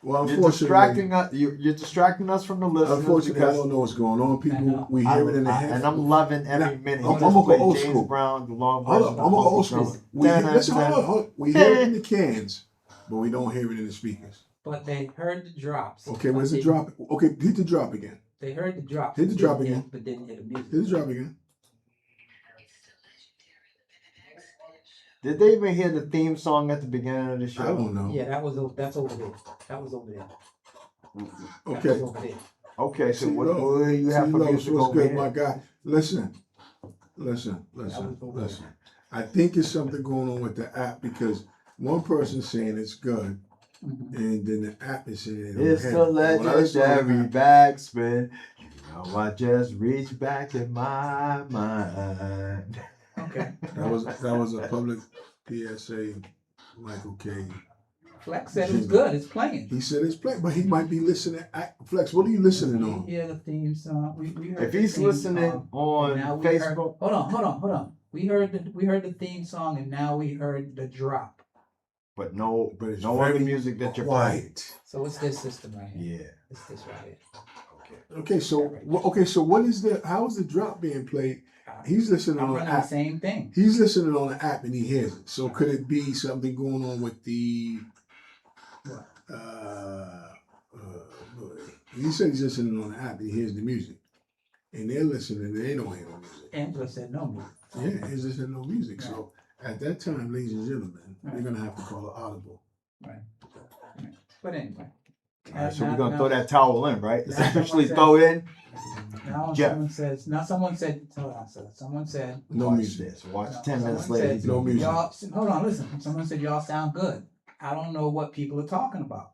Well, You're distracting us. You're distracting us from the listeners. Unfortunately, I because don't know what's going on. I know. People, we hear it in the head. and I'm loving every Now, minute. I'm He gonna just played go old James school. Brown, the long Hold version. up, I'm gonna go old Funky school. Drummer. We Dun, listen, dun, hold on. We hear it in the cans, but we don't hear it in the speakers. But they heard the drops. Okay, where's but the drop? Okay, hit the drop again. They heard the drops. Hit the drop again. But didn't hear the music. Hit the drop again. Did they even hear the theme song at the beginning of the show? I don't know. Yeah, that's over there. That was over there. That Okay. was over there. Okay, so See, what look. do you have See, for look, music what's over good, here? my guy? Listen. I think there's something going on with the app because one person's saying it's good, and then the app is saying it don't It's have the it. When I listen to the legendary app- backspin. You know, I just reach back in my mind. Okay. That was a public PSA. Michael K. Flex said it was good. It's playing. He said it's playing, but he might be listening. Flex, what are you listening We on? hear the theme song. We heard If the he's theme listening song, on and now we heard- Facebook, hold on. We heard the theme song, and now we heard the drop. but it's no other very music that you're playing. Quiet. So it's this system right here. Yeah. It's this right here. Okay, so what is the? How is the drop being played? He's listening I'm on the running the app. same thing. He's listening on the app and he hears it. So could it be something going on with the What? He said he's listening on the app. He hears the music, and they're listening. They don't hear no music. Angela said no music. Yeah, he's listening to no music. Right. So at that time, ladies and gentlemen, Right. you're gonna have to call an audible. Right. But anyway. All right, so Now- we're gonna now- throw that towel in, right? It's now officially someone throw in. Now Jeff. someone said, hold on, sir. Someone said, No Watch music. this. Watch No, 10 minutes someone later. said- he's No gonna be- music. y'all, hold on, listen. Someone said y'all sound good. I don't know what people are talking about.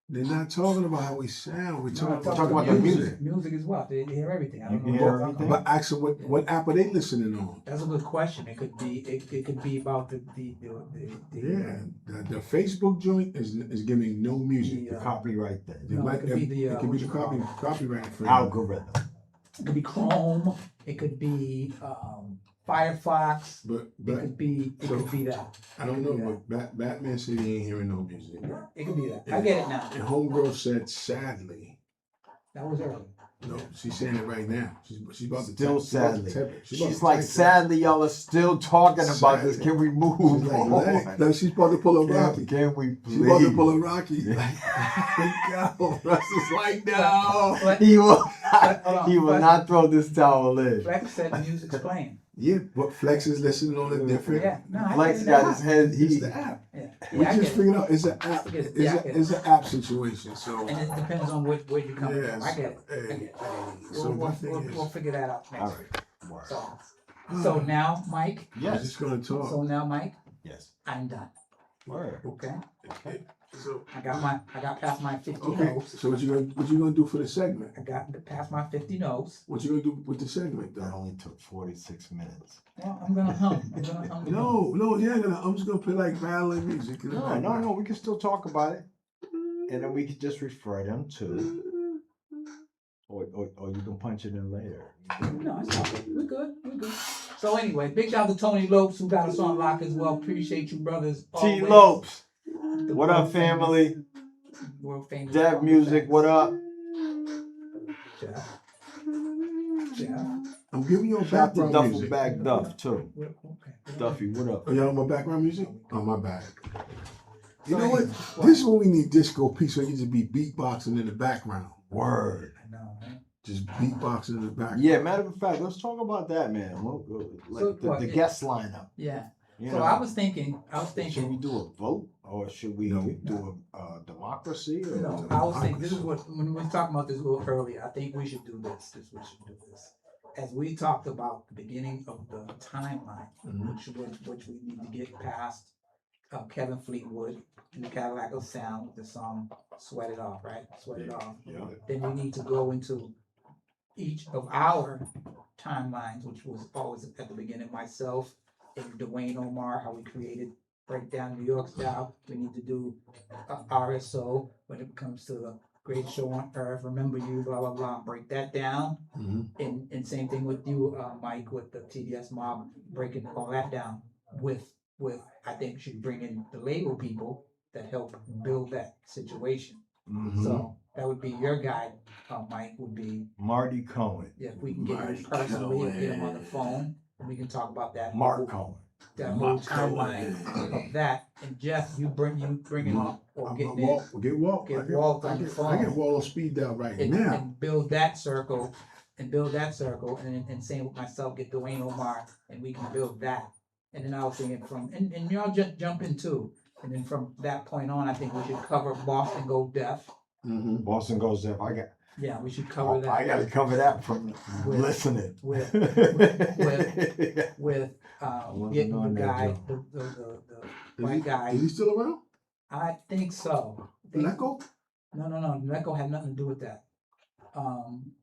They're not talking about how we sound. We're talking, talking about the music. Music is what? They hear everything. I You don't can know hear what they're talking everything? about. But actually, what app are they listening on? That's a good question. It could be about the Yeah, the Facebook joint is giving no music. The copyright thing. It No, might- it could be the, it could what be you the call it? copyright for Algorithm. It could be Chrome. It could be Firefox. But It could be that. I don't know. But Batman said he ain't hearing no music. It could be that. I get it now. And Homegirl said sadly. That was early. No, she's saying it right now. She's about to Still type- she's about to sadly. type it. She's about She's to like, type it. sadly, y'all are still talking about this. Sadly. Can we move She's like, on? like she's about to pull a Rocky. Can we She's about to pull please? a Rocky. Like, go. Russ is like, no. But, He will hold on, he will but not throw this towel in. Flex said the music's playing. Yeah, but Flex is listening on a different. Yeah. No, I Flex get it got now. his head. It's He the app. Yeah. We Yeah, I just get it. figured out it's an app. Yeah, It's, I a, get it. it's an app situation. So And it depends on where you come yes, from. I get it. I get Hey, it. so We'll the thing is, we'll figure that out next all week. right. Word. So now, Mike. I'm Yes. just gonna talk. So now, Mike, Yes. I'm done. Word. Okay. So I got past my 50 okay. notes. So what you gonna do for the segment? I got past my 50 notes. What you gonna do with the segment That though? only took 46 minutes. Well, I'm gonna hum. No, yeah, I'm just gonna play like violin music. No. We can still talk about it, and then we can just refer them to, or you can punch it in later. No, it's not good. We're good. We're good. So anyway, big shout out to Tony Lopes who got us on lock as well. Appreciate you, brothers. T always. Lopes, The what up, world famous- family? World famous. Dev Music, what up? Jeff. I'm giving you a Shout out to background Duffel music. Bag Duff too. Okay. Duffy, what up? Oh, y'all on my background music? Oh, my bad. You So know what? anyway, This is when we need disco peace, so you just be beatboxing in the background. Word. I know, right? Just beatboxing in the background. Yeah, matter of fact, let's talk about that, man. Like So the, what, the it- guest lineup. Yeah. You So know, I was thinking. should we do a vote or should we No. do a democracy? Or No, I was thinking. This is what when we were talking about this a little earlier. I think we should do this. We should do this. As we talked about the beginning of the timeline, which we need to get past Kevin Fleetwood and the Cadillac of Sound with the song "Sweat It Off," right? Sweat It Off. Yeah. Then we need to go into each of our timelines, which was always at the beginning. Myself and Dwayne Omar, how we created Breakdown New York style. We need to do RSO when it comes to the Great Show on Earth. Remember You, blah blah blah. Break that down. And same thing with you, Mike, with the TDS Mob, breaking all that down. With I think you should bring in the label people that help build that situation. So that would be your guide, Mike. Would be Marty Cohen. if we can get Marty him personally, or get him on the Cohen. phone, and we can talk about that. Mark Cohen. That whole Mark timeline Cohen. of that. And Jeff, you bring it up or get Nick Get Walt. Get I get- Walt I on the get- phone. I get Walt on speed dial right and, now. and build that circle, and same with myself, get Dwayne Omar, and we can build that. And then I was thinking and y'all just jump in too. And then from that point on, I think we should cover Boston Go Deaf. Boston Goes Deaf. Yeah, we should cover that. I gotta cover that from With- listening. with wasn't getting on the that guy, joke. the white guy. Is he still around? I think so. Leco? No. Neko had nothing to do with that.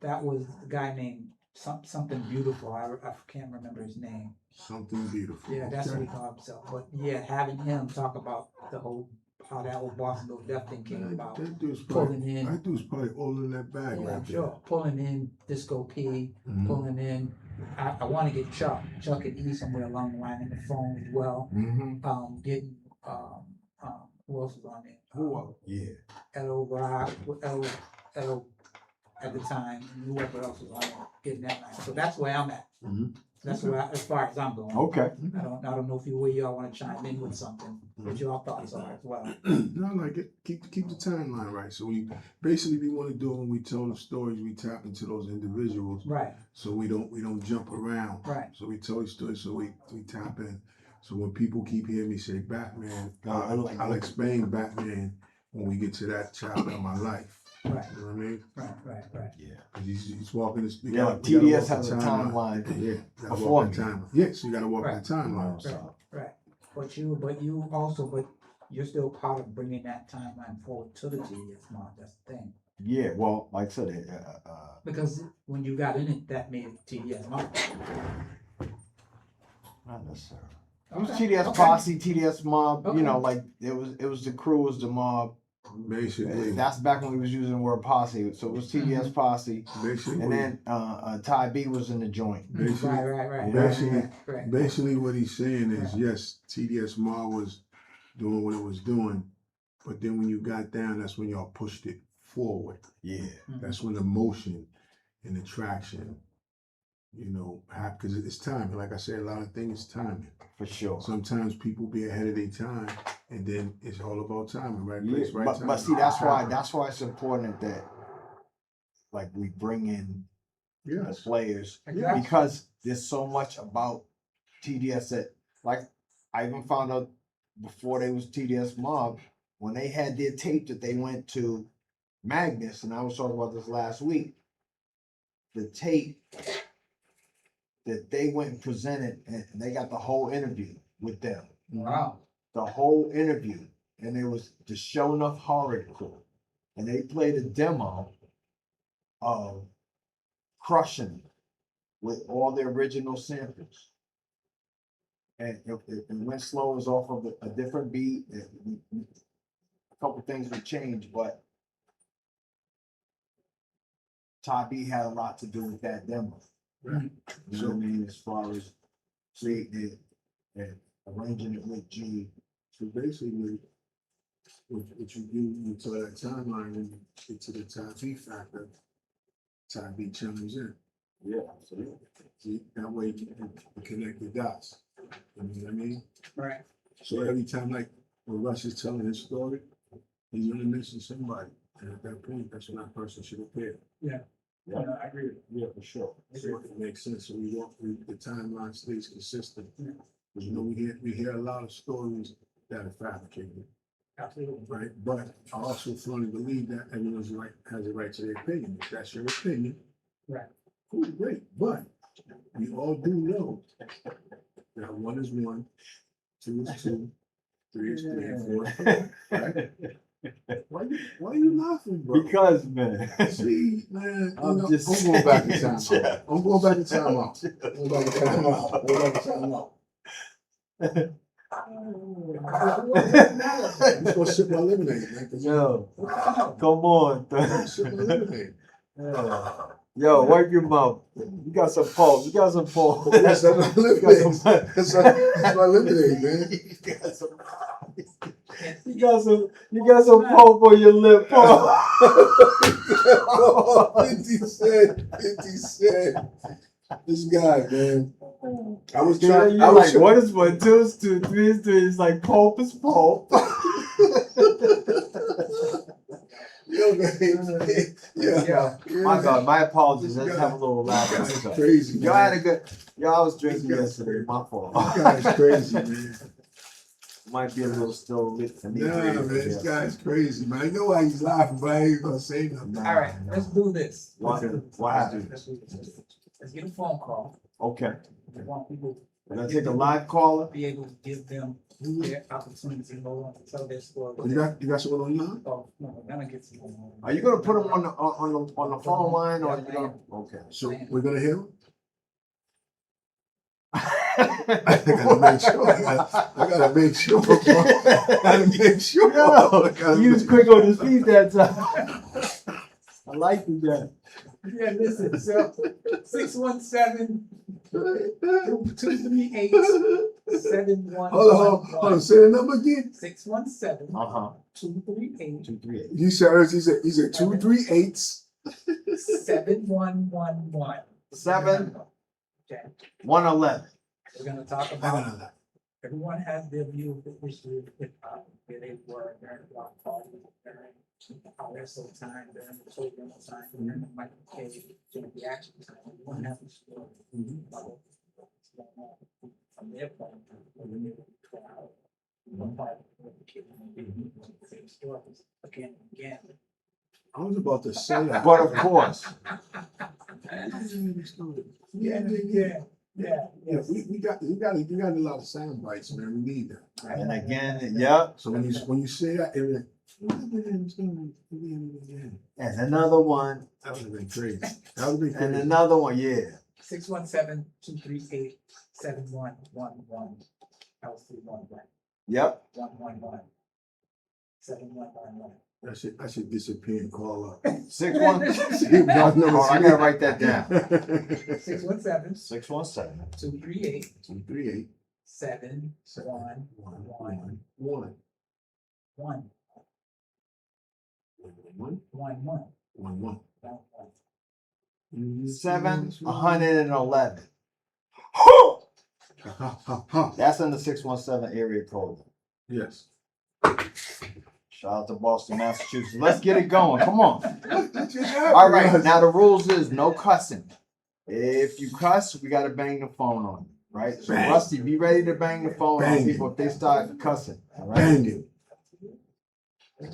That was the guy named something beautiful. I can't remember his name. Something beautiful. Yeah, that's what he called himself. But yeah, having him talk about how that whole Boston Go Deaf thing came about. That dude's Pulling probably, in. that dude's probably older than that bag Yeah, right I'm there. sure. Pulling in Disco P, Mhm. pulling in. I want to get Chuck and E somewhere along the line in the phone as well. Getting who else was on there? Yeah. Edo Rock, Edo at the time, and whoever else was on there, getting that line. So that's where I'm at. Mhm. That's where, as far as I'm going. Okay. I don't know if where y'all want to chime in with something, what your thoughts are as well. No, I like it. Keep the timeline right. So we want to do when we tell the stories, we tap into those individuals. Right. So we don't jump around. Right. So we tell the stories. So we tap in. So when people keep hearing me say Batman, I'll explain Batman when we get to that chapter of my life. Right. You know what I mean? Right. Yeah. Because he's walking this. Yeah, TDS has a timeline. Yeah. Before me. Yeah, so you got to walk the timeline. Right. But you're still part of bringing that timeline forward to the TDS Mob. That's the thing. Yeah, well, like I said, Because when you got in it, that made it TDS Mob. not necessarily. It was TDS Posse, TDS Mob. You know, like it was the crew, it was the mob. Basically, that's back when we was using the word posse. So it was TDS Posse. Basically, and then Ty B was in the joint. Basically, Right. Basically, what he's saying is, yes, TDS Mob was doing what it was doing, but then when you got down, that's when y'all pushed it forward. Yeah, that's when the motion and the traction, because it's timing. Like I said, a lot of things timing. For sure. Sometimes people be ahead of their time, and then it's all about timing, right place, right time. But see, that's why it's important that like we bring in the players because there's so much about TDS that, like, I even found out before they was TDS Mob, when they had their tape that they went to Magnus, and I was talking about this last week, the tape that they went and presented, and they got the whole interview with them. Wow. The whole interview. And it was the Show Enough Horror Crew. And they played a demo of Crushing with all the original samples. And it went slow, it was off of a different beat. A couple things would change, but Ty B had a lot to do with that demo. Right. You know what I mean? As far as creating it and arranging it with G. So basically, what you do, you tell that timeline and you get to the Ty B factor, Ty B chimes in. Yeah, absolutely. See, that way you can connect the dots. You know what I mean? Right. So every time, like, when Russ is telling his story, he's going to mention somebody. And at that point, that's when that person should appear. Yeah. Yeah, I agree with you. Yeah, for sure. So it makes sense. So the timeline stays consistent. Because we hear a lot of stories that are fabricated. Absolutely. Right? But I also firmly believe that everyone has a right to their opinion. If that's your opinion, right? Cool, great. But we all do know that 1 is 1, 2 is 2, 3 is 3, and 4 is 4. Right? Why you laughing, bro? Because, man. See, man, I'm going back in time. I'm going back in time out. I'm going back in time out. I'm just gonna sip my lemonade, man. Yo, come on. Sip my lemonade. Yo, wipe your mouth. You got some pulse. You got some pulse. That's my lemonade. That's my lemonade, man. You got some pulp on your lip. 50 Cent. This guy, man. I was trying. You're like, what is 1, 2 is 2, 3 is 3. It's like pulp is pulp. Yo, man. Yeah. My God, my apologies. Let's have a little laugh. That's crazy. Y'all had a good. Y'all I was drinking yesterday. My fault. This guy's crazy, man. Might be a little still lit. Nah, man, this guy's crazy, man. I know why he's laughing, but I ain't gonna say nothing. All right, let's do this. What happened? Let's get a phone call. Okay. We want people. We're gonna take a live caller. Be able to give them their opportunity to go on to tell their story. You got someone on line? Oh, no, we're gonna get some. Are you gonna put them on the phone line or are you gonna? Okay. So we're gonna hear him? I gotta make sure. I gotta make sure. Bro. Gotta make sure. You was quick on his feet that time. I like that. Yeah, listen. So 617 238 7111. Hold on. Say the number again. 617 238 238. You said he said 238 7111. 7 Okay, 111. we're gonna talk I about, don't know. everyone has their view of the issue of hip hop, where they were during the rock party, during how they're so time, during the children time, during the Michael K, during the action time. Everyone has a story. About what's going on from their point of view, when they were 12, one part of the kid, the same stories again and again. I was about to say that. But of course, Yeah. Yeah, we got a lot of sound bites, man. We need that. and again, yep. So when you say that, it was And another one, that would have been crazy. That would have been and crazy. another one, yeah. 617-238-7111. That was 311. Yep. 111. 7111. I should disappear and call up. 61. No, I gotta write that down. 617 617 238 238 7111. 1 1 1 1 1 1 711. That's in the 617 area code. Yes. Shout out to Boston, Massachusetts. Let's get it going. Come on. All right. Now the rules is no cussing. If you cuss, we gotta bang the phone on you, right? So Bang. Rusty, be ready to bang the phone on Bang it. people if they start cussing. All right. Bang it.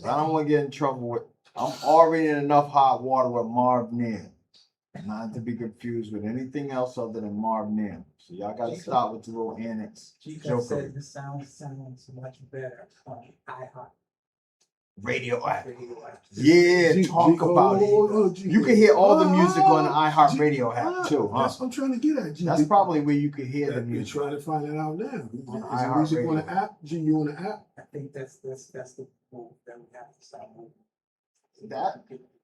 I don't want to get in trouble with. I'm already in enough hot water with Marv Nim. Not to be confused with anything else other than Marv Nim. So y'all gotta stop with the little annex. Chico said the sound sounds much better on iHeart Radio app. Radio app. Yeah, talk about it. You can hear all the music on the iHeart Radio app too, huh? That's what I'm trying to get at. G. That's probably where you can hear the You're music. trying to find it out now. On Is the iHeart music on the Radio. app? G, you on the app? I think that's the move that we have to start moving.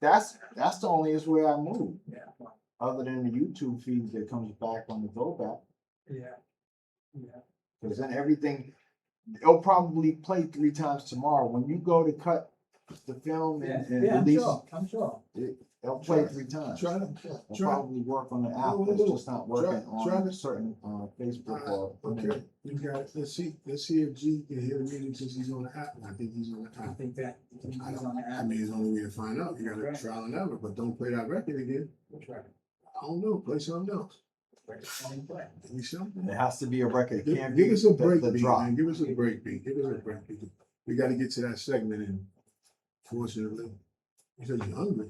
That's the only way I move. Yeah, Other than the YouTube feed that comes back on the Dope app. yeah. Because then everything, it'll probably play 3 times tomorrow. When you go to cut the film and I'm release, sure. I'm sure. it'll play 3 times. Try to. It'll try- probably work on the app. No, It's just not working try on to- certain Facebook or Okay, you got it. Let's see if G can hear the music since he's on the app. I think he's on the I app. think that he's I on the I app. mean, it's the only way to find out. You gotta Right. trial and error, but don't play that record again. Which record? I don't know. Play something else. Record only play. Give me something. It has to be a record. It can't be Give us a break the beat, drop. man. Give us a break beat. Give us a break beat. We gotta get to that segment in. Fortunately. You said you're hungry.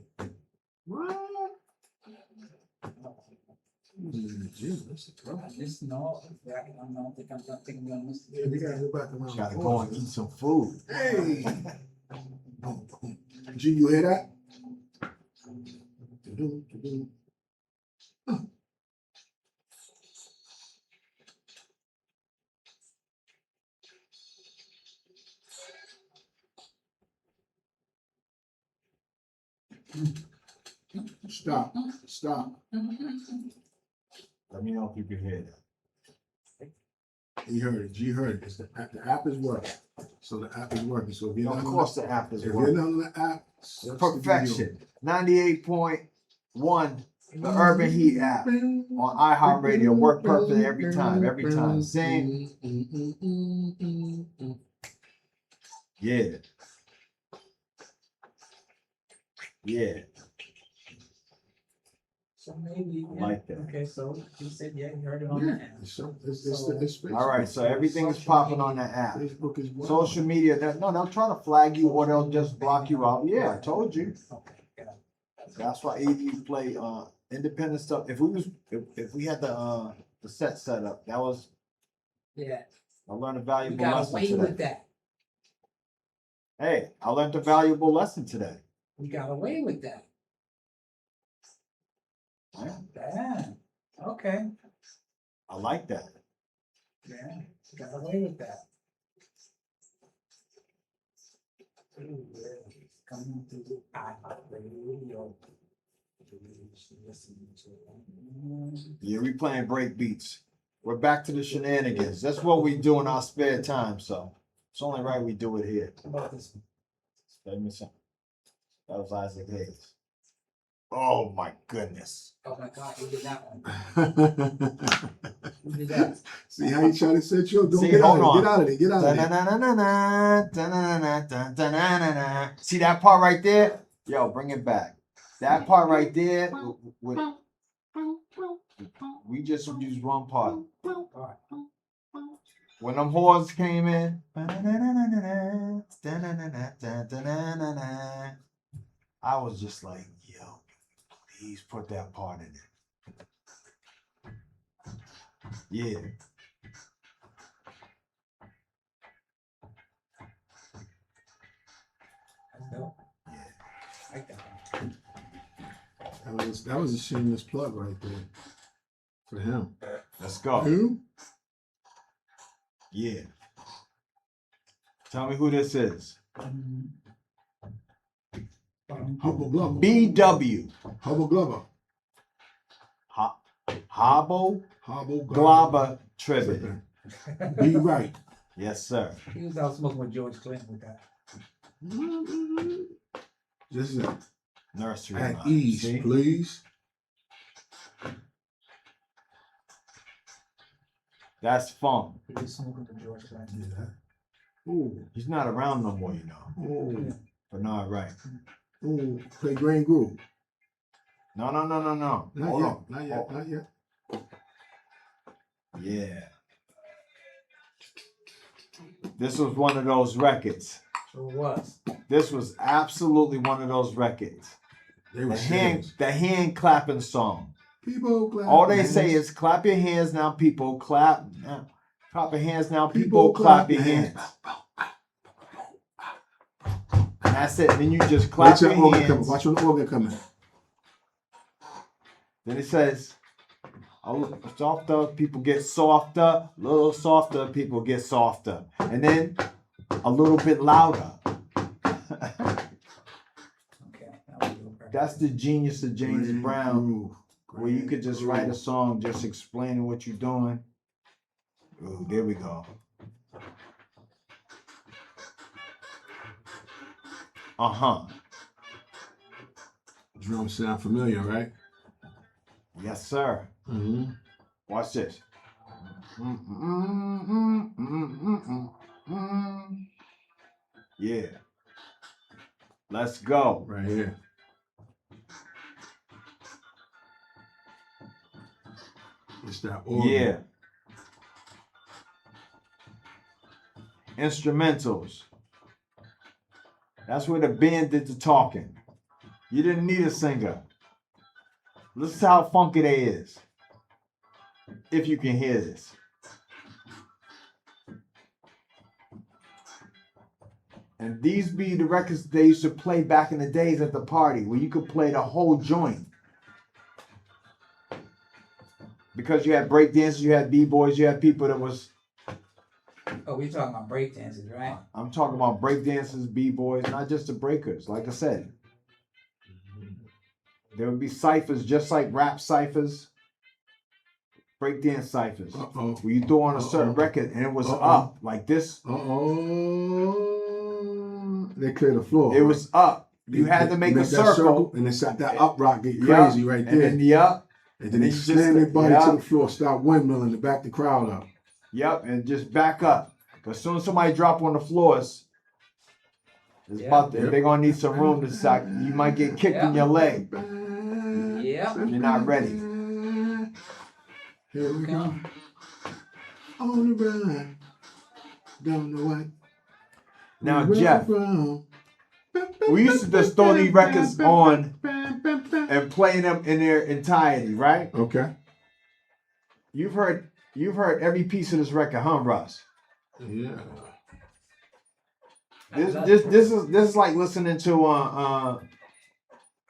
What? You was in the gym. That's the problem. I just know that I don't think I'm gonna miss Yeah, we gotta go back around. Gotta go and eat some food. Hey! G, you hear that? Stop. Stop. Let me know if you can hear that. He heard it. G heard it. It's the app is working. So the app is working. So if you're Of not course, the app is if you're working. not on the app, search the Perfection. 98.1, the Urban Heat app on iHeartRadio. Work perfect every time. Every time. Same. Yeah. Yeah. So maybe. I like that. Okay, so he said, yeah, you heard it on the app. It's All right. So everything is popping on the app. Facebook is wild. Social media. They'll try to flag you or they'll just block you out. Yeah, I told you. Okay, got it. That's why AD play independent stuff. If we had the set up, that was Yeah, I learned a we valuable got lesson away today. with that. Hey, I learned a valuable lesson today. We got away with that. Yeah, Damn. Okay. I like that. Yeah, we got away with that. Ooh, yeah. Coming to the iHeartRadio. Listening to it. Yeah, we playing break beats. We're back to the shenanigans. That's what we do in our spare time, so it's only right we do it here. How about this one? Let me see. That was Isaac Hayes. Oh my goodness. Oh my God, who did that one? Who did that? See how he trying to set you up? Don't See, get out hold of on. there. Get out of there. Get out of there. Da-na-na-na-na, see that part right there? Yo, bring it back. That part right there, we just used one part. When them horns came in, I was just like, yo, please put that part in it. Yeah. That's dope. I like that one. That was a shameless plug right there for him. Let's go. Who? Yeah. Tell me who this is. Hubble Glover. BW. Hubble Glover. Hobble Hubble Glover Tribbett. Be right. Yes, sir. He was out smoking with George Clinton with that. Just Nursery at rhyme. ease, See? please. That's fun. He was smoking with George Clinton. Ooh, He's not around no more, you know. ooh, But not right. ooh. Play Grand Groove. No. Not Hold yet. on. Not yet. Oh, Not yet. yeah. This was one of those records. Sure was. This was absolutely one of those records. They were The hand clapping song. People clap. All they hands. say is clap your hands now, people. Clap. Clap your hands now, people. Clap your hands. And that's it. Then you just clap Watch your your organ hands. coming. Watch your organ coming. Then it says, a little softer, people get softer. A little softer, people get softer. And then a little bit louder. Okay. That was real perfect. That's the genius of James Grand Brown, Groove. where you could just write a song just explaining what you're doing. Ooh, there we go. Uh-huh. Drums sound familiar, right? Yes, sir. Mm-hmm. Watch this. Yeah. Let's go. Right here. It's that organ. Yeah. Instrumentals. That's where the band did the talking. You didn't need a singer. Listen to how funky they is. If you can hear this. And these be the records they used to play back in the days at the party, where you could play the whole joint. Because you had break dancers, you had b-boys, you had people that was... Oh, we talking about break dances, right? I'm talking about break dancers, b-boys, not just the breakers. Like I said, there would be ciphers just like rap ciphers, breakdance ciphers. Uh-oh. Where you throw on a certain record and it was up like this. Uh-oh. They clear the floor. It was up. You had to make a that circle. and it's that up rock get crazy right there. And then the up. And then they you slam their body to the floor, start windmilling to back the crowd up. Yep, and just back up. Because as soon as somebody drop on the floors, it's they're gonna need some room to sack. You might get kicked in your leg. Yeah. You're not ready. Here we go. On the run. Don't know what. Now, Jeff, we used to just throw these records on and play them in their entirety, right? Okay. You've heard every piece of this record, huh, Russ? Yeah. This is like listening to A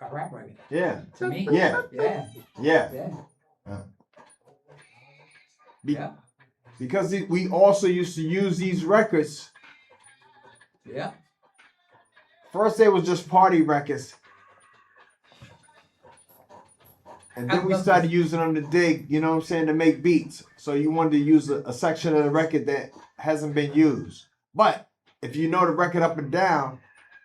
rap record. yeah. To me? Yeah. Yeah. Yeah. Yeah. Because we also used to use these records. Yeah. First they was just party records. And then we started using them to dig, you know what I'm saying, to make beats. So you wanted to use a section of the record that hasn't been used. But if you know the record up and down,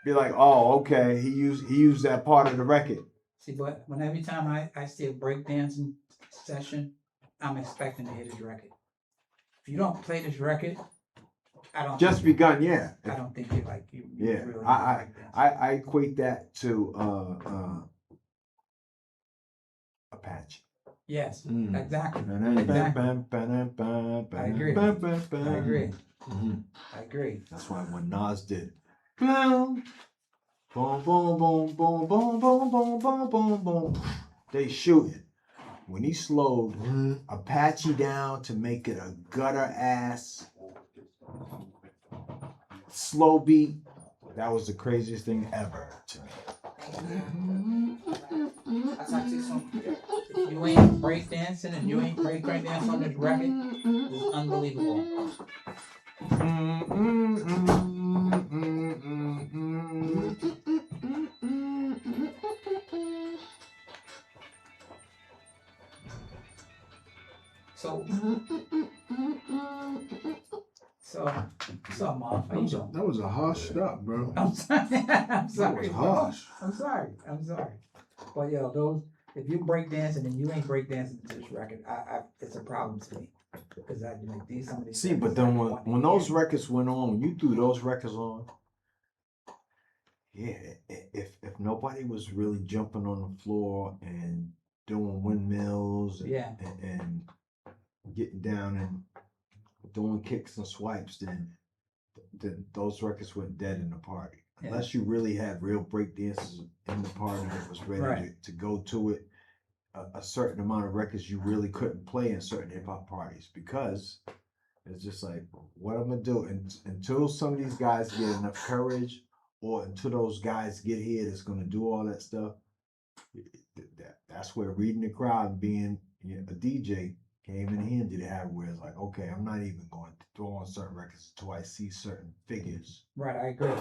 be like, oh, okay, he used that part of the record. See, but when every time I see a breakdancing session, I'm expecting to hear this record. If you don't play this record, I don't Just think begun, yeah. I don't think you like you. Yeah, Really I equate that to Apache. Yes, Mm. exactly. I agree. I agree. Mhm. I agree. That's why when Nas did boom, boom, boom, boom, boom, boom, boom, boom, boom, boom, boom, they shooting. When he slowed Apache down to make it a gutter ass slow beat, that was the craziest thing ever to me. I talk to you something. If you ain't breakdancing and you ain't breakdancing on this record, it's unbelievable. So, Mom, how you doing? That was a harsh stop, bro. I'm sorry. I'm sorry. That was bro. harsh. I'm sorry. But yo, those if you breakdancing and you ain't breakdancing to this record, it's a problem to me because I like these some of these. See, but then when those records went on, when you threw those records on, yeah, if nobody was really jumping on the floor and doing windmills and getting down and doing kicks and swipes, then those records went dead in the party. Yeah. Unless you really had real break dancers in the party that was ready to go to it, a certain amount of records you really couldn't play in certain hip hop parties because it's just like, what I'm gonna do until some of these guys get enough courage, or until those guys get here that's gonna do all that stuff. That's where reading the crowd and being a DJ came in handy to have, where it's like, okay, I'm not even going to throw on certain records until I see certain figures. Right, I agree.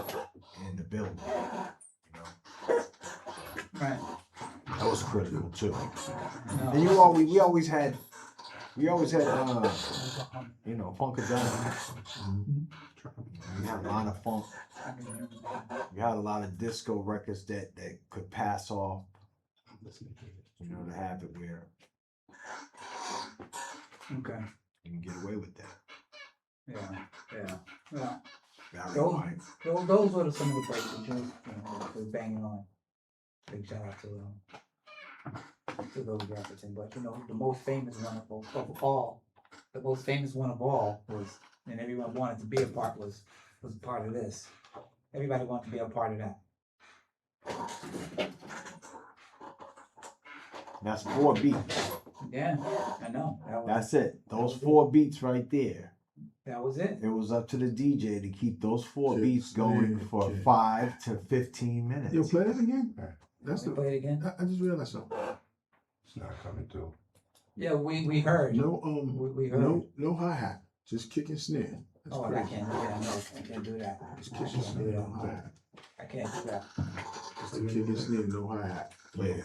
In the building, Right. That was critical too. No. And we always had Funkadelic. We had a lot of funk. We had a lot of disco records that could pass off. To have it where you can get away with that. Yeah. Very Those were some of the breaks that you was banging on. Big shout out to those records. But the most famous one of all was, and everyone wanted to be a part was part of this. Everybody wanted to be a part of that. That's 4 beats. Yeah, I know. That's it. Those 4 beats right there. That was it. It was up to the DJ to keep those 4 beats going for 5 to 15 minutes. Yo, play that again. Play it again. I just realized something. It's not coming through. Yeah, we heard. No, we heard. No hi-hat. Just kick and snare. That's I crazy. can't. Yeah, no, I can't do that. Just kick and snare. No hi-hat. I can't do that. Just a kick and snare. No hi-hat. Yeah.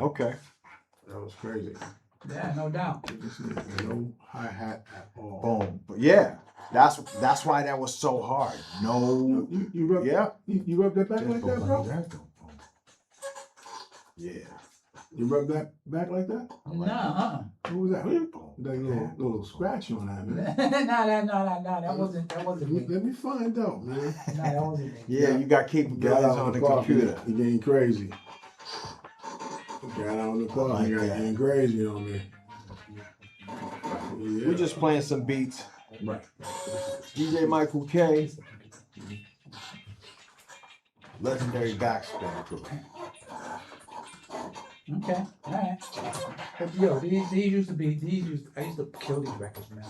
Okay. That was crazy. Yeah, no doubt. Kick and snare. No hi-hat at all. Boom. But yeah, that's why that was so hard. No. You rub. Yeah. You rub that back like that, bro? Yeah. You rub that back like that? No, What was that? That little scratch on that, man. No, that wasn't me. Let me find out, man. No, that wasn't me. Yeah, you got capabilities on the computer. You getting crazy. Got out on the clock. You got getting crazy on me. Yeah. We're just playing some beats. Right. DJ Michael K. Legendary Backspin. Okay, alright. But yo, these used to be I used to kill these records, man.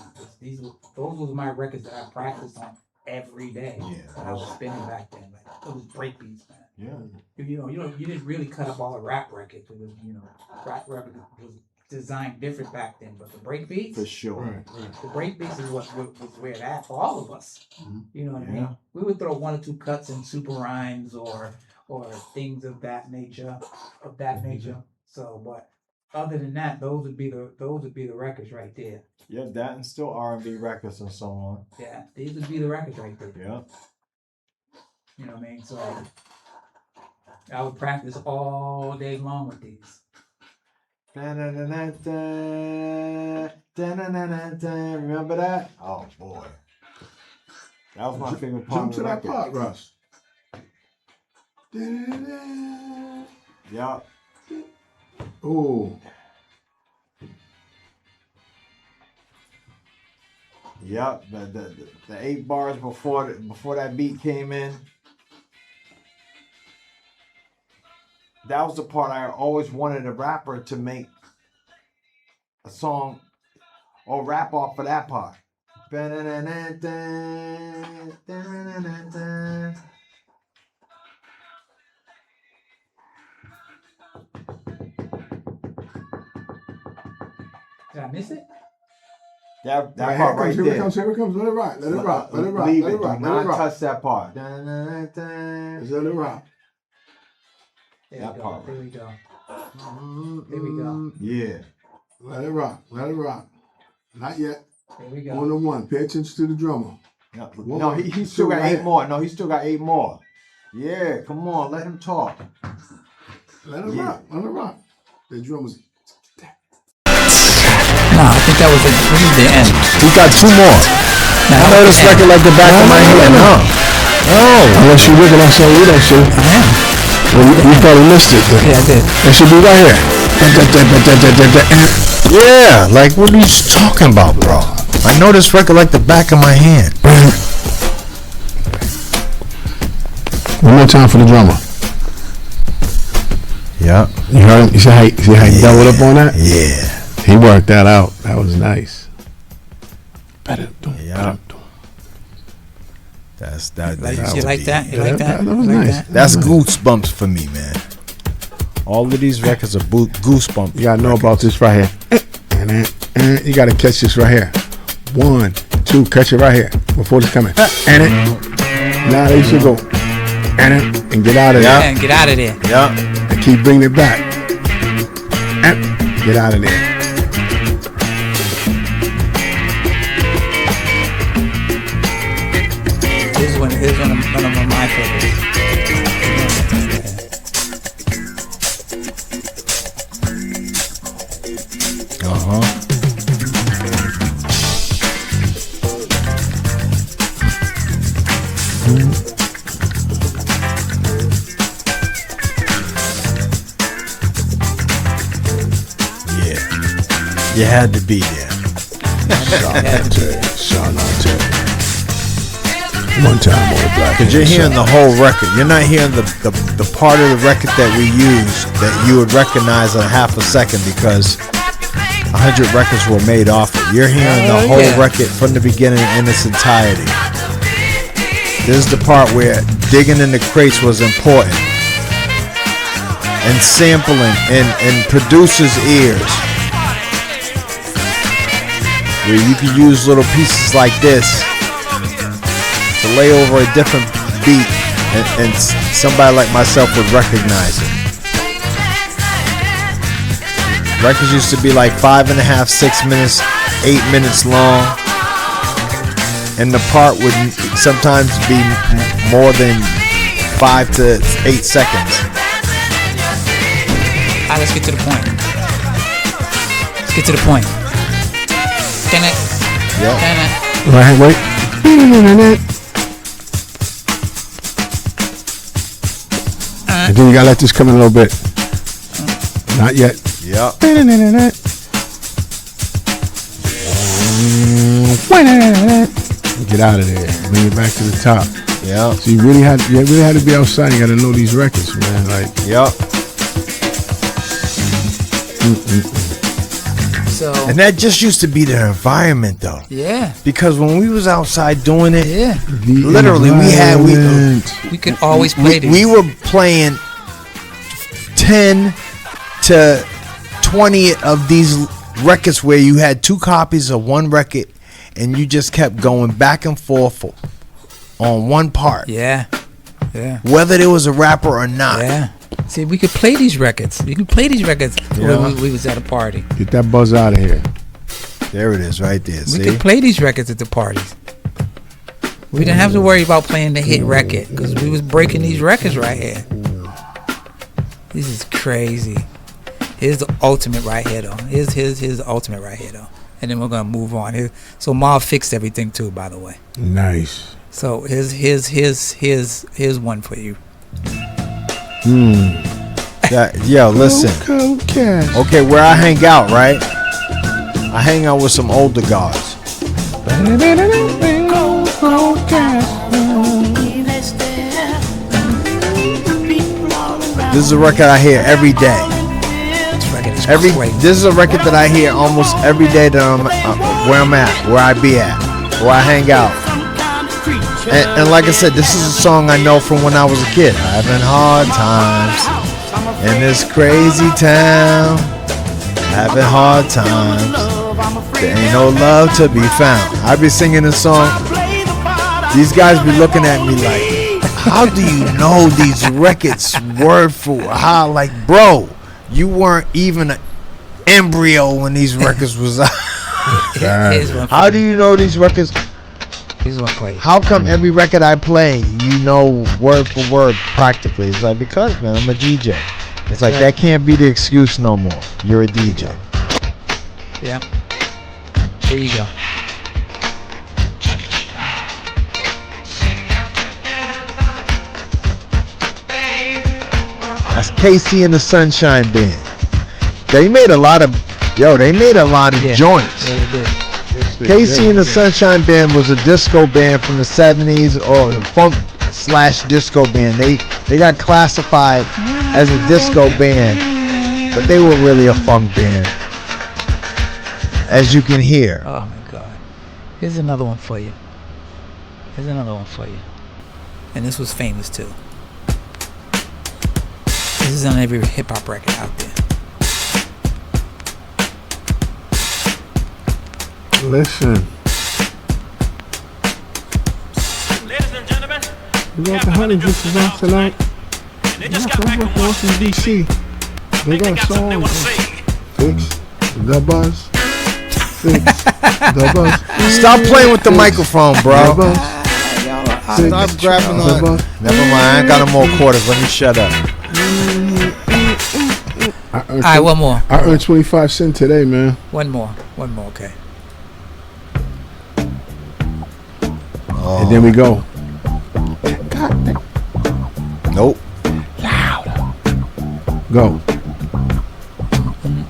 Those was my records that I practiced on every day. Yeah. When I was spinning back then. Like those break beats, man. Yeah. You didn't really cut up all the rap records. It was, rap records was designed different back then. But the break beats, For sure. Right. the break beats is what was where it at for all of us. Mhm. You know what I Yeah. mean? We would throw 1 or 2 cuts in super rhymes or things of that nature. So, but other than that, those would be the records right there. Yeah, that and still R&B records and so on. Yeah, these would be the records right there. Yeah. You know what I mean? So, I would practice all day long with these. Remember that? Oh boy. That was my favorite part. Jump to that part, Russ. Yup. Oh. Yup. The 8 bars before that beat came in. That was the part I always wanted a rapper to make a song or rap off of that part. Did I miss it? That part right there. Here it comes. Let it rock. Let it rock. Let it rock. Leave Let it. it rock. Do Let it not rock. touch that part. Let it rock. There That we go. part. There we go. There we go. Yeah. Let it rock. Let it rock. Not yet. There we go. On the one. Pay attention to the drummer. No, he still got 8 more. No, he still got 8 more. Yeah, come on, let him talk. Let it rock. Let it rock. The drummer's. No, I think that was the end. We got 2 more. No, I know this record like the back of my hand. Oh, unless you wiggle on saying you don't see. I am. Well, you probably missed it. Then. Yeah, I did. It should be right here. Yeah, like what are you talking about, bro? I know this record like the back of my hand. One more time for the drummer. Yeah. You heard him? You see how he doubled up on that? Yeah. He worked that out. That was nice. Yeah. That's that. You like that? You like that? That was nice. That's goosebumps for me, man. All of these records are goosebumps. You gotta know about this right here. And you gotta catch this right here. 1, 2, catch it right here before it's coming. And it. Now they should go. And get out of there. And get out of there. Yeah. And keep bringing it back. And get out of there. This is one of my favorites. You had to be there. Shout out to it. One time on the Black. Because you're hearing the whole record. You're not hearing the part of the record that we used that you would recognize in a half a second because 100 records were made off it. You're hearing the whole record from the beginning in its entirety. This is the part where digging in the crates was important. And sampling in producers' ears. Where you can use little pieces like this to lay over a different beat and somebody like myself would recognize it. Records used to be like 5.5, 6 minutes, 8 minutes long, and the part would sometimes be more than 5 to 8 seconds. All right, let's get to the point. Let's get to the point. Yeah. Right, wait. And then you gotta let this come in a little bit. Not yet. Yep. Get out of there. Bring it back to the top. Yeah. So you really had to be outside. You gotta know these records, man. Like. Yep. So. And that just used to be the environment, though. Yeah. Because when we was outside doing it, literally we could always play these. We were playing 10 to 20 of these records where you had 2 copies of one record and you just kept going back and forth on one part. Yeah. Yeah. Whether there was a rapper or not. Yeah. See, we could play these records. We could play these records when we was at a party. Get that buzz out of here. There it is, right there. We could play these records at the parties. We didn't have to worry about playing the hit record because we was breaking these records right here. This is crazy. Here's the ultimate right here, though. Here's the ultimate right here, though. And then we're gonna move on. So Mob fixed everything too, by the way. Nice. So here's one for you. Yo, listen. Okay, where I hang out, right? I hang out with some older guys. This is a record I hear every day. This is a record that I hear almost every day that I'm where I'm at, where I be at, where I hang out. And like I said, this is a song I know from when I was a kid. Having hard times in this crazy town. Having hard times. There ain't no love to be found. I be singing this song. These guys be looking at me like, how do you know these records word for word? How, like, bro, you weren't even an embryo when these records was out. How do you know these records? How come every record I play, you know word for word practically? It's like, because, man, I'm a DJ. It's like, that can't be the excuse no more. You're a DJ. Yeah. There you go. That's Casey and the Sunshine Band. They made a lot of joints. Yeah, they did. Casey and the Sunshine Band was a disco band from the 70s, or a funk / disco band. They got classified as a disco band, but they were really a funk band, as you can hear. Oh my God. Here's another one for you. And this was famous too. This is on every hip hop record out there. Listen. Ladies and gentlemen, We got the honey juices on tonight. they just got back from Washington, D.C. They got a something they song. want to say. Fix the buzz. Fix the buzz. Stop playing with the microphone, The bro. buzz. Stop grabbing The on. buzz. Never mind, I ain't got no more quarters. Let me shut up. Alright, one more. I earned 25 cents today, man. One more, okay. And then we go. Nope. Go.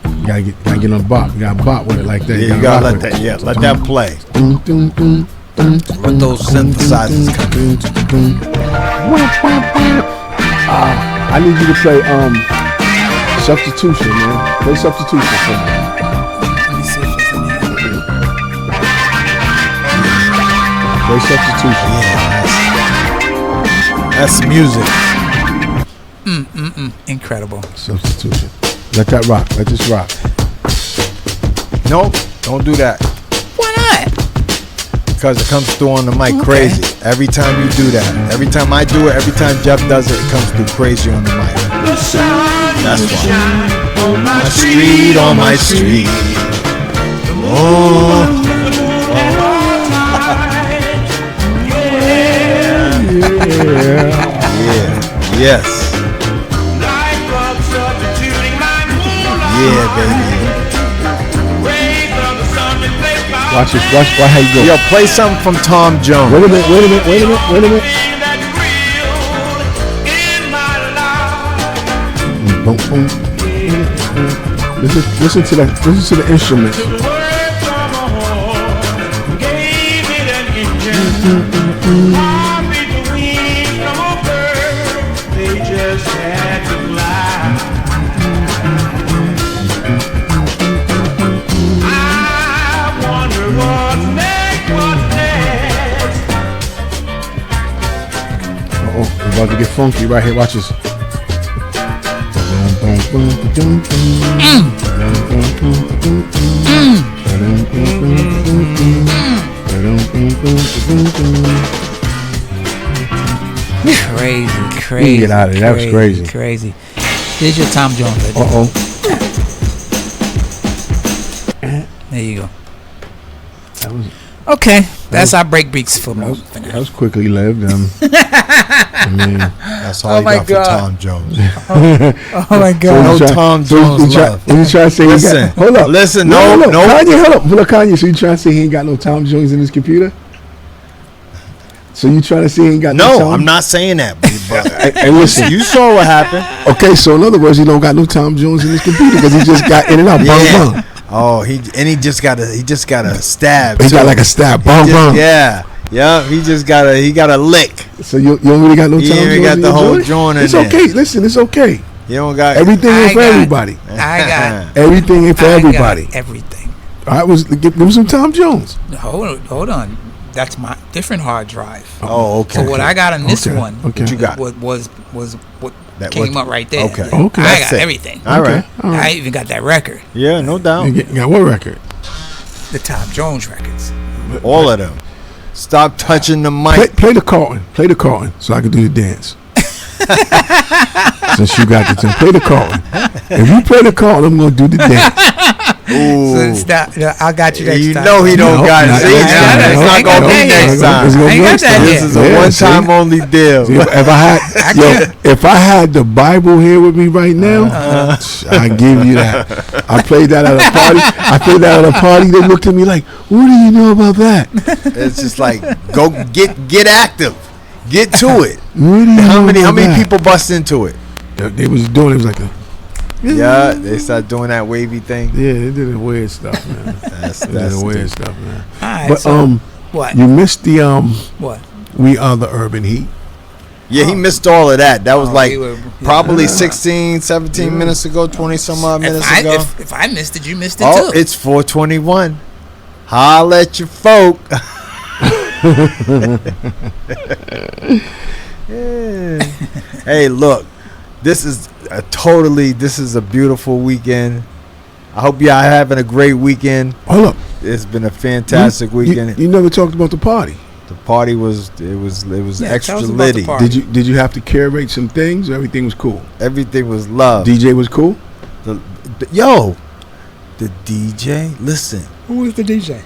You gotta get on bop. You gotta bop with it like that. Yeah, you gotta let that. Yeah, let that play. Let those synthesizers come in. I need you to play Substitution, man. Play Substitution for me. Let me see if it's in there. Play Substitution. That's music. Incredible. Substitution. Let that rock. Let this rock. Nope, don't do that. Why not? Because it comes through on the mic crazy. Every time you do that. Every time I do it, every time Jeff does it, it comes through crazy on the mic. That's why. On my street. Oh. Yeah. Yes. Yeah, baby. Watch this. Watch how you go. Yo, play something from Tom Jones. Wait a minute. Boom, boom. Listen to that. Listen to the instruments. We're about to get funky right here. Watch this. Crazy. Get out of there. That was crazy. Crazy. Here's your Tom Jones. There you go. That was Okay, that's our break beats for That most. was, that was quickly lived. I mean, That's all Oh you my got for God. Tom Jones. Oh my so God. No you Tom so you Jones try- love. You trying to say he Listen, got? Hold up. listen, no. no. Kanye, hold up. Look, Kanye. So you trying to say he ain't got no Tom Jones in his computer? So you trying to say he ain't got no No, Tom? I'm not saying that. But Hey, listen. you saw what happened. Okay, so in other words, he don't got no Tom Jones in his computer because he just got in and out. Bang, Yeah. bang. Oh, he just got a stab. He too. got like a stab. He Bang, just- bang. Yeah. He just got a lick. So you don't really got no Tom You Jones ain't got in the your whole joint? joint in It's there. okay. Listen, it's okay. You don't got Everything ain't for got- everybody. I got Everything ain't for I got everybody. everything. All right, give him some Tom Jones. Hold on. That's my different hard drive. Oh, okay. So what I got on this Okay, one okay. What you got? was what That came was- up right there. Okay. Okay. I That's got it. everything. All right. All right. I even got that record, Yeah, no doubt. You got what record? the Tom Jones records. All of them. Stop touching the mic. Play the Carlton. Play the Carlton so I can do the dance. Since you got the thing, play the Carlton. If you play the Carlton, I'm gonna do the dance. Ooh. So stop. I got you next You time. know he don't No, got it. not See, next time. it's No, not gonna no, be next it's time. gonna I be ain't got next that time. yet. This is a Yeah, one-time see? only deal. See, if I had the Bible here with me right now, I give you that. I played that at a party. They looked at me like, "What do you know about that? It's just like go get active, get to it. What do you How know many about that?" people bust into it? They was doing? It was like a Yeah, they start doing that wavy thing. yeah. They did the weird stuff, man. That's They did the weird the- stuff, man. All right, But so what? you missed the What? We Are the Urban Heat. Yeah, he missed all of that. That was like we were- probably 16, 17 minutes ago, 20 some odd minutes ago. If I missed it, you missed it Oh, too. it's 421. Holla at your folk. Yeah. Hey, look, this is a beautiful weekend. I hope y'all having a great weekend. Hold up. It's been a fantastic weekend. You never talked about the party. The party was Yeah, extra tell us about the litty. party. Did you have to curate some things? Or everything was cool. Everything was love. DJ was cool. The DJ. Listen, Who was the DJ?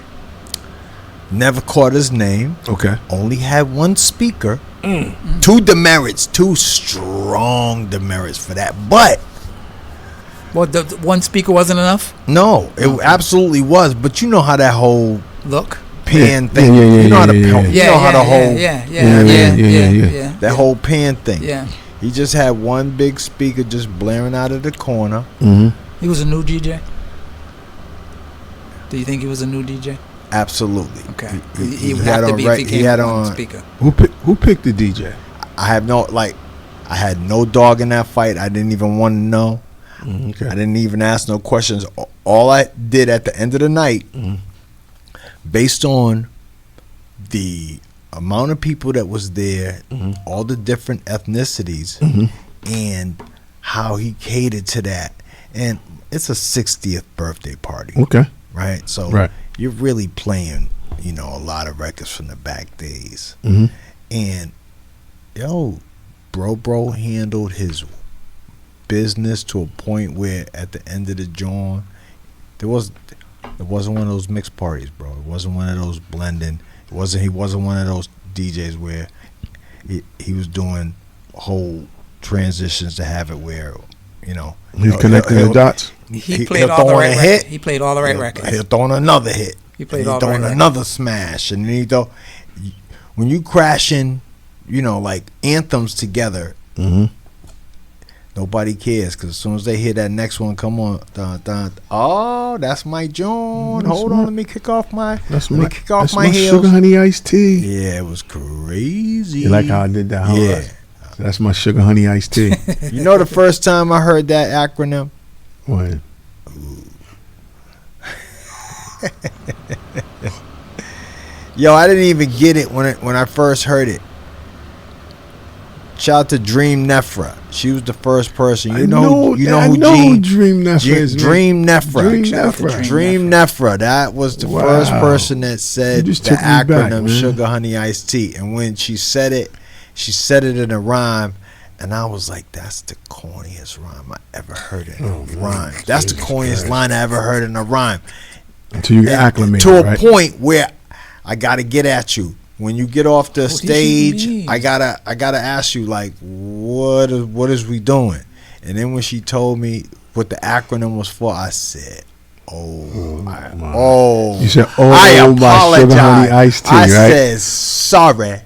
never caught his name. Okay. Only had one speaker. Two strong demerits for that. But Well, the one speaker wasn't enough. no, it absolutely was. But you know how that whole Look. pan Yeah, thing. yeah, You know how the yeah, pan- yeah. you know how the whole Yeah. that whole pan thing. Yeah. He just had one big speaker just blaring out of the corner. Mm-hmm. He was a new DJ. Do you think he was a new DJ? Absolutely. Okay. He He would had have to on be right- if he he came had on on- speaker. Who picked the DJ? I have no I had no dog in that fight. I didn't even want to know. Okay. I didn't even ask no questions. All I did at the end of the night, based on the amount of people that was there, all the different ethnicities, and how he catered to that. And it's a 60th birthday party, Okay. right? So Right. you're really playing, a lot of records from the back days. Mm-hmm. And bro handled his business to a point where at the end of the joint, it wasn't one of those mixed parties, bro. It wasn't one of those blending. He wasn't one of those DJs where he was doing whole transitions to have it where, He's connecting the dots. He played he'll all the throw in right a records. hit. He played all the right records. He'll throw in another hit. He played He'll all the throw right in records. another smash, and then when you crashing, like anthems together. Mm-hmm. Nobody cares because as soon as they hear that next one come on, dun, dun, oh, that's my joint. Hold on, let me kick off my heels. Sugar honey iced tea. Yeah, it was crazy. You like how I did that? Huh? Yeah. That's my sugar honey iced tea. You know the first time I heard that acronym? When? Yo, I didn't even get it when I first heard it. Shout out to Dream Nefra. She was the first person. You know who Dream Nefra is. Dream Nefra. Dream Nefra. Dream Nefra. That was the first person that said You the just took me back, acronym man. Sugar Honey Iced Tea. And when she said it in a rhyme, and I was like, that's the corniest rhyme I ever heard in a rhyme. That's the corniest line I ever heard in a rhyme. Until you get acclimated, to a right? point where I gotta get at you. When you get off the stage, I gotta ask you, like, what is we doing? And then when she told me what the acronym was for, I said, You said, I my sugar honey iced tea, I right? said, sorry.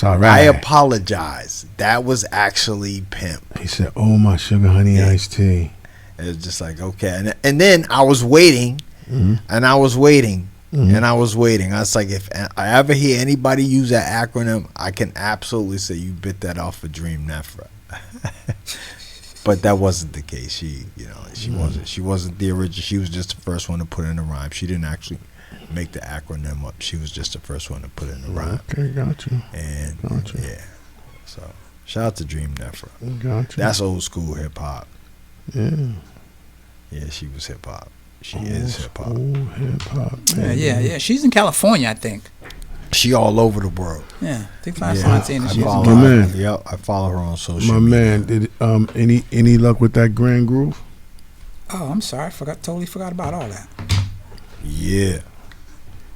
I I apologize. That was actually Pimp. He said, oh, my sugar honey iced tea. It was just like, okay. And then I was waiting, and I was waiting. And I was waiting. I was like, if I ever hear anybody use that acronym, I can absolutely say you bit that off of Dream Nefra. But that wasn't the case. She wasn't the original. She was just the first one to put in a rhyme. She didn't actually make the acronym up. She was just the first one to put in a rhyme. Okay, got you. And yeah. So shout out to Dream Nefra. Got you. That's old school hip hop. Yeah. Yeah, she was hip hop. She is hip hop. Hip hop. Yeah. She's in California, I think. She all over the world. Yeah, I think last time I seen her, she was My man. Yep, I follow her on social My media. man, did any luck with that Grand Groove? Oh, I'm sorry. Totally forgot about all that. Yeah.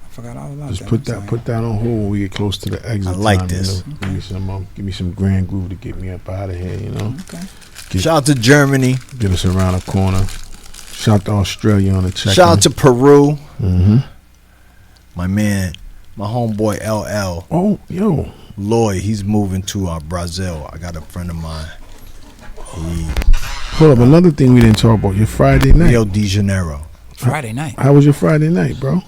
I forgot all about Just that. put that on hold when we get close to the exit. I like time, this. You know? Give me some Grand Groove to get me up out of here, you know? Okay. Shout out to Germany. Get us around the corner. Shout out to Australia on the check. Shout out to Peru. Mm-hmm. My man, my homeboy LL. Oh, yo. Lloyd, he's moving to Brazil. I got a friend of mine. Hold up, another thing we didn't talk about, your Friday night. Rio de Janeiro. Friday night. How was your Friday night, bro?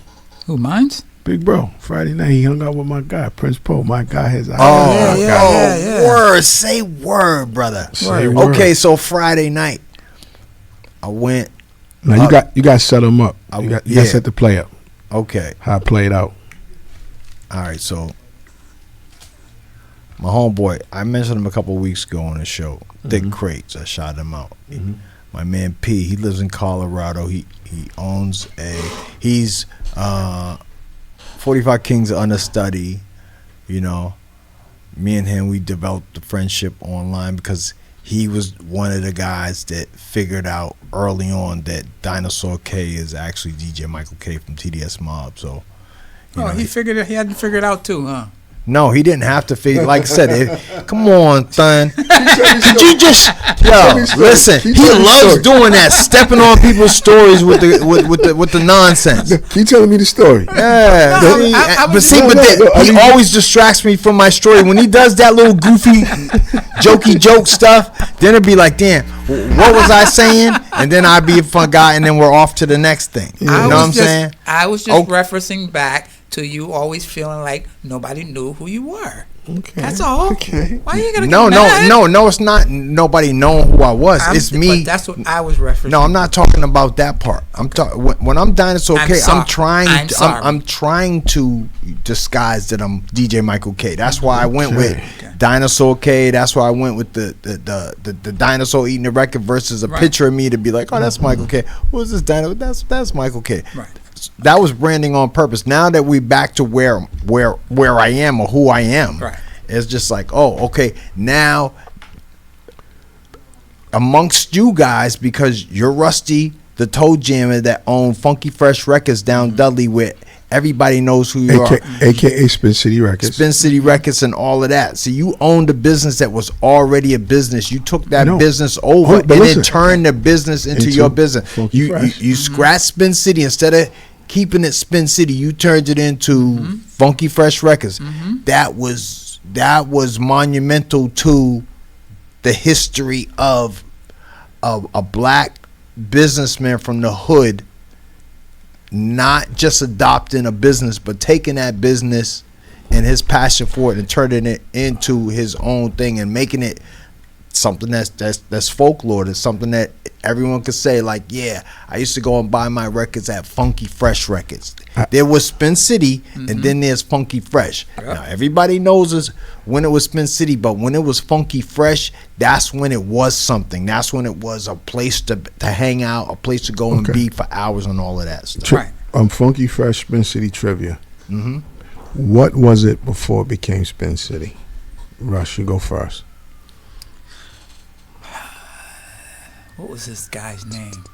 Who, mine's? Big bro. Friday night, he hung out with my guy, Prince Poe. My guy has Yeah. Word. Say word, brother. Say word. Okay, so Friday night, I went. Now you got to set him up. You got to set the play up. Okay. How it played out. All right, so my homeboy, I mentioned him a couple of weeks ago on the show. Thick Crates, I shot him out. My man P, he lives in Colorado. He owns he's 45 Kings Understudy. You know, me and him, we developed a friendship online because he was one of the guys that figured out early on that Dinosaur K is actually DJ Michael K from TDS Mob. So, he hadn't figured out too, huh? No, he didn't have to figure. Like I said, come on, son. Could you just listen? He loves doing that, stepping on people's stories with the nonsense. Keep telling me the story. Yeah, he always distracts me from my story when he does that little goofy, jokey joke stuff. Then it'd be like, damn, what was I saying? And then I'd be a fun guy, and then we're off to the next thing. You know what I'm saying? I was just referencing back to you always feeling like nobody knew who you were. Okay. That's all. Okay. Why you gonna No, get mad? no, it's not nobody knowing who I was. It's me. But that's what I was referencing. No, I'm not talking about that part. I'm talking when I'm Dinosaur K. I'm trying to disguise that I'm DJ Michael K. That's why I went with Dinosaur K. That's why I went with the dinosaur eating the record versus a picture of me to be like, oh, that's Michael K. Who's this dinosaur? That's Michael K. Right. That was branding on purpose. Now that we're back to where I am or who I am, it's just like, oh, okay. Now amongst you guys, because you're Rusty, the toe jammer that owned Funky Fresh Records down Dudley, where everybody knows who you are, aka Spin City Records, and all of that. So you owned a business that was already a business. You took that business over and then turned the business into your business. You scratched Spin City. Instead of keeping it Spin City, you turned it into Funky Fresh Records. That was monumental to the history of a black businessman from the hood, not just adopting a business, but taking that business and his passion for it and turning it into his own thing and making it something that's folklore. That's something that everyone could say, like, yeah, I used to go and buy my records at Funky Fresh Records. There was Spin City, and then there's Funky Fresh. Now everybody knows us when it was Spin City, but when it was Funky Fresh, that's when it was something. That's when it was a place to hang out, a place to go and be for hours and all of that stuff. Funky Fresh Spin City trivia. What was it before it became Spin City? Rush, you go first. What was this guy's name?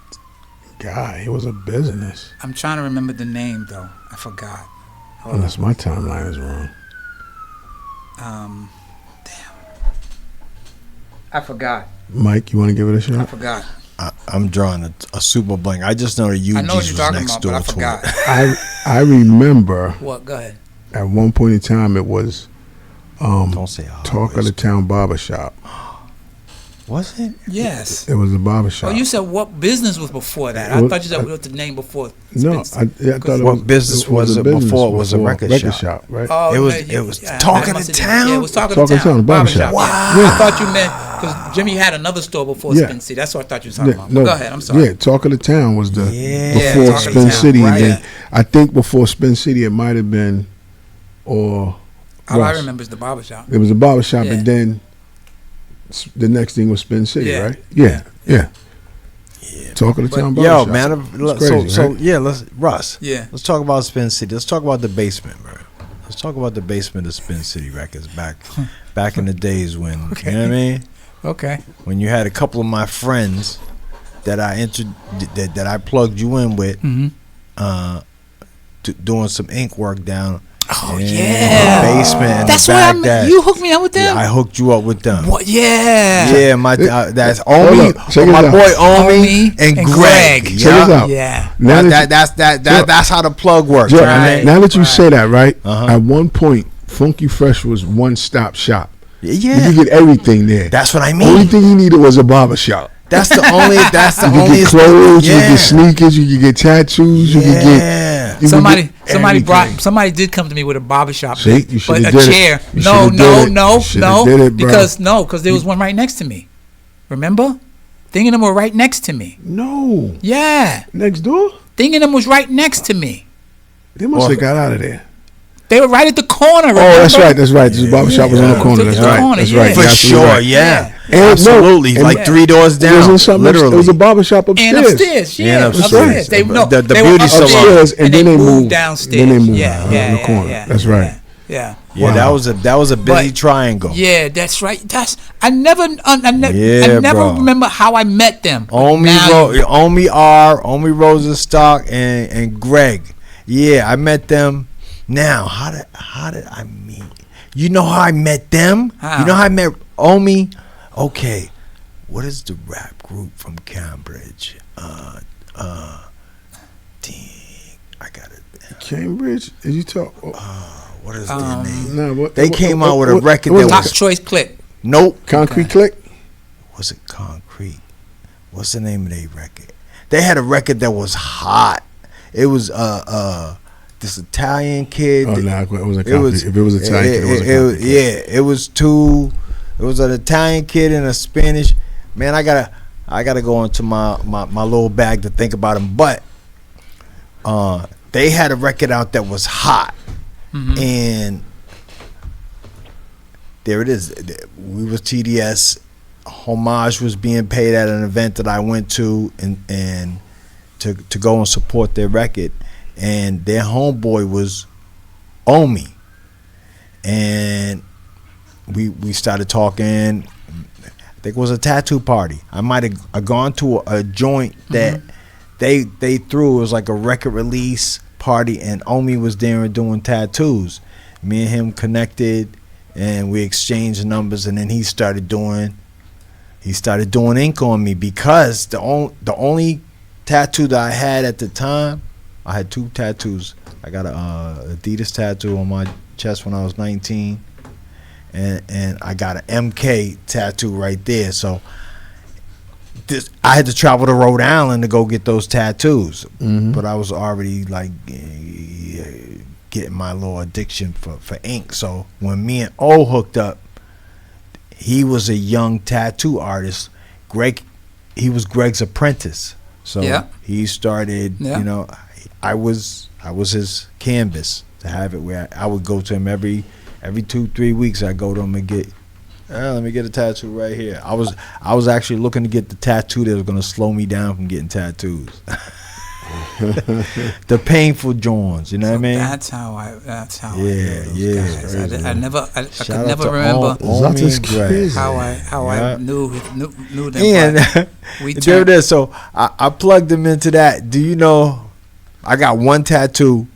Guy, it was a business. I'm trying to remember the name though. I forgot. Unless my timeline is wrong. Damn. I forgot. Mike, you want to give it a shot? I forgot. I'm drawing a super blank. I just know that I know what UG's you're was talking next about, door but I to forgot. it. I remember What? Go ahead. at one point in time it was Don't say Talk of the Town Barbershop. Was it? Yes. It was a barbershop. Oh, you said what business was before that? I thought you said what the name before. No, I thought it What was, business was it before it was a record shop? right? Oh, It was- man, it was Talk of the Town? Yeah, it was Talk of Talk the of the Town. Town, barbershop. Wow. Yeah. I thought you meant because Jimmy had another store before Yeah. Spin City. That's what I thought you were talking about. No, Go ahead. I'm sorry. Yeah, Talk of the Town was the Yeah, before Talk of the Spin Town, City. right. And then I think before Spin City it might have been or All I Russ. remember is the barbershop. It was a barbershop, Yeah. and then the next thing was Spin City, Yeah. right? Yeah. Talk of the Town Yo, barbershop. man. It's crazy, So right? yeah, Russ. Yeah. Let's talk about Spin City. Let's talk about the basement, bro. Let's talk about the basement of Spin City Records back in the days when you know what I mean. Okay. When you had a couple of my friends that I that I plugged you in with, doing some ink work down. Oh in yeah. the basement. In That's the where Baghdad. you hooked me up with them. Yeah, I hooked you up with them. What? Yeah. Yeah, my that's Hold Omi, up, check my this out. boy Omi Omi and and Greg. Greg. Check Yeah. this out. Yeah. Now That's how the plug works. Joe, Right? now that you say that, right? Uh-huh. At one point, Funky Fresh was one-stop shop. Yeah, You could get everything there. that's what I Only mean. thing you needed was a barbershop. That's the only. That's the You could only get clothes, you could yeah. get sneakers, you could get tattoos, you could get. Yeah. you could Somebody get everything. somebody did come to me with a barbershop. See, you but shoulda a did it. chair. You No, shoulda no, did it. no, You shoulda no. did it, bro. Because there was one right next to me. Remember? Thing and them were right next to me. No, Yeah. next door. Thing and them was right next to me. They must have got out of there. They were right at the corner. Oh, that's remember? right. That's right. This barbershop was on the corner. Took That's the right. corner, That's yeah. right. For You're absolutely sure, right. yeah. And no, Absolutely. and Like 3 doors It down. wasn't something. Literally. It was a barbershop upstairs. And upstairs, yeah, And upstairs. upstairs. They, no, The they were beauty salon. Upstairs, and then they moved downstairs. Then they moved Yeah, in yeah, the corner. yeah, That's right. Yeah. Yeah, Wow. that was a busy But- triangle. Yeah, that's right. I never Yeah, bro. remember how I met them. Omi Now- Omi Rosenstock and Greg. Yeah, I met them. Now, how did I meet? You know how I met them? How? You know how I met Omi? Okay. What is the rap group from Cambridge? I got it. Cambridge? Did you talk? What is their name? No, what, They came out with a record what that was Top was Choice Click. nope. Concrete Click? Was it Concrete? What's the name of their record? They had a record that was hot. It was this Italian kid. Oh, no, it was a It concrete. was If it was Italian, it was a concrete. yeah, it was two. It was an Italian kid and a Spanish. Man, I gotta go into my little bag to think about them. But they had a record out that was hot, and there it is. We was TDS. Homage was being paid at an event that I went to, and to go and support their record, and their homeboy was Omi, and we started talking. I think it was a tattoo party. I might have gone to a joint that they threw. It was like a record release party, and Omi was there and doing tattoos. Me and him connected, and we exchanged numbers, and then he started doing ink on me because the only tattoo that I had at the time, I had 2 tattoos. I got a Adidas tattoo on my chest when I was 19, and I got an MK tattoo right there. So I had to travel to Rhode Island to go get those tattoos, but I was already like getting my little addiction for ink. So when me and O hooked up, he was a young tattoo artist. Greg, he was Greg's apprentice. So he started, you know, I was his canvas to have it where I would go to him every 2-3 weeks. I go to him and get, let me get a tattoo right here. I was actually looking to get the tattoo that was going to slow me down from getting tattoos. The painful joints, you know what I mean? That's how I knew those guys. I could Shout never out to remember Omi and Greg. how I knew them. And we there it is. So I plugged them into that. Do you know? I got one tattoo.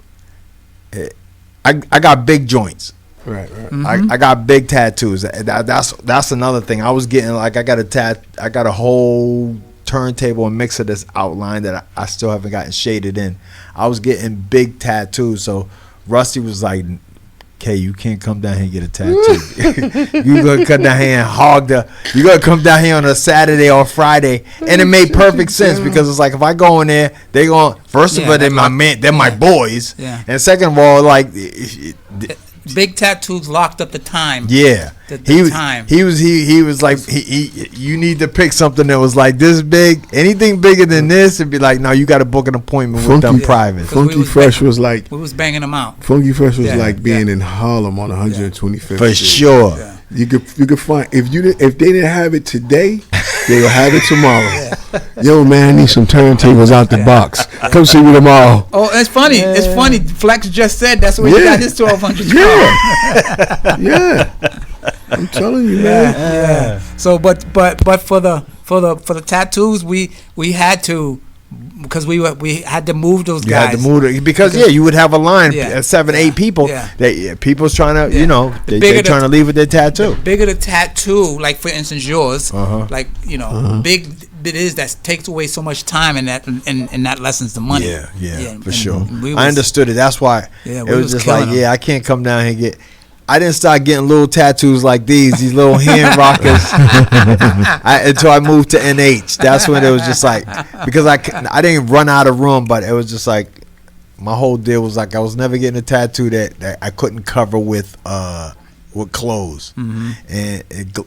I got big joints. Right. I got big tattoos. That's another thing. I was getting like I got a whole turntable and mixer that's outlined that I still haven't gotten shaded in. I was getting big tattoos. So Rusty was like, "Okay, you can't come down here and get a tattoo. You gonna come down here and you gonna come down here on a Saturday or Friday." And it made perfect sense because it's like if I go in there, they going first of all they're my man, they're my boys, and second of all like. Big tattoos locked up the time. Yeah, time. He was like you need to pick something that was like this big. Anything bigger than this, and be like, no, you got to book an appointment with them private. Funky Fresh was like we was banging them out. Funky Fresh was like being in Harlem on 125th for sure. Yeah. You could find if they didn't have it today, they'll have it tomorrow. Yo, man, I need some turntables out the box. Come see me tomorrow. Oh, it's funny. Yeah. It's funny. Flex just said that's where he got his 1200. Yeah. I'm telling you, man. Yeah. So, but for the tattoos, we had to. Because we had to move those guys. You had to move because you would have a line of 7-8 people that people's trying to they're trying to leave with their tattoo. The bigger the tattoo, like for instance yours, like big it is that takes away so much time and that lessens the money. Yeah, for sure. I understood it. That's why it was just like I can't come down here and get. I didn't start getting little tattoos like these little hand rockers, until I moved to NH. That's when it was just like, because I didn't run out of room, but it was just like, my whole deal was like, I was never getting a tattoo that I couldn't cover with clothes. And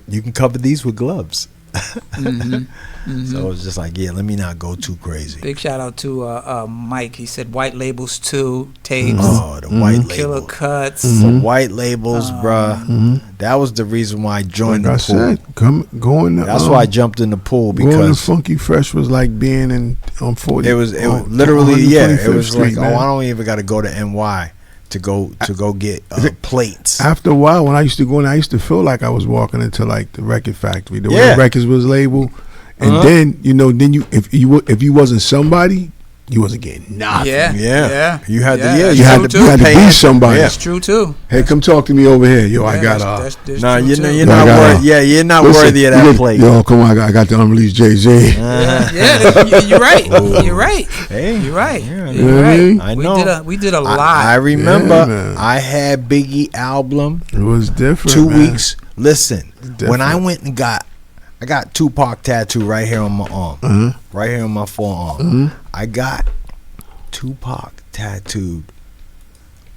you can cover these with gloves. So it was just like, let me not go too crazy. Big shout out to Mike. He said white labels too, tapes. Oh, the white labels. Killer cuts. The white labels, bruh. That was the reason why I joined the pool. That's why I jumped in the pool, because going to Funky Fresh was like being on 40. It was literally, it was like, I don't even got to go to NY to go get plates. After a while, when I used to go in, I used to feel like I was walking into like the record factory. The way records was labeled, and then if you wasn't somebody, you wasn't getting nothing. Yeah. You had to be somebody. That's true too. Hey, come talk to me over here, yo. I got you're not worthy. You're not worthy of that plate. Yo, come on, I got the unreleased Jay-Z. You're right. You're right. Hey, you're right. You're right. I know. We did a lot. I remember I had Biggie album. It was different. 2 weeks. Listen, when I went and I got Tupac tattoo right here on my arm, right here on my forearm. I got Tupac tattooed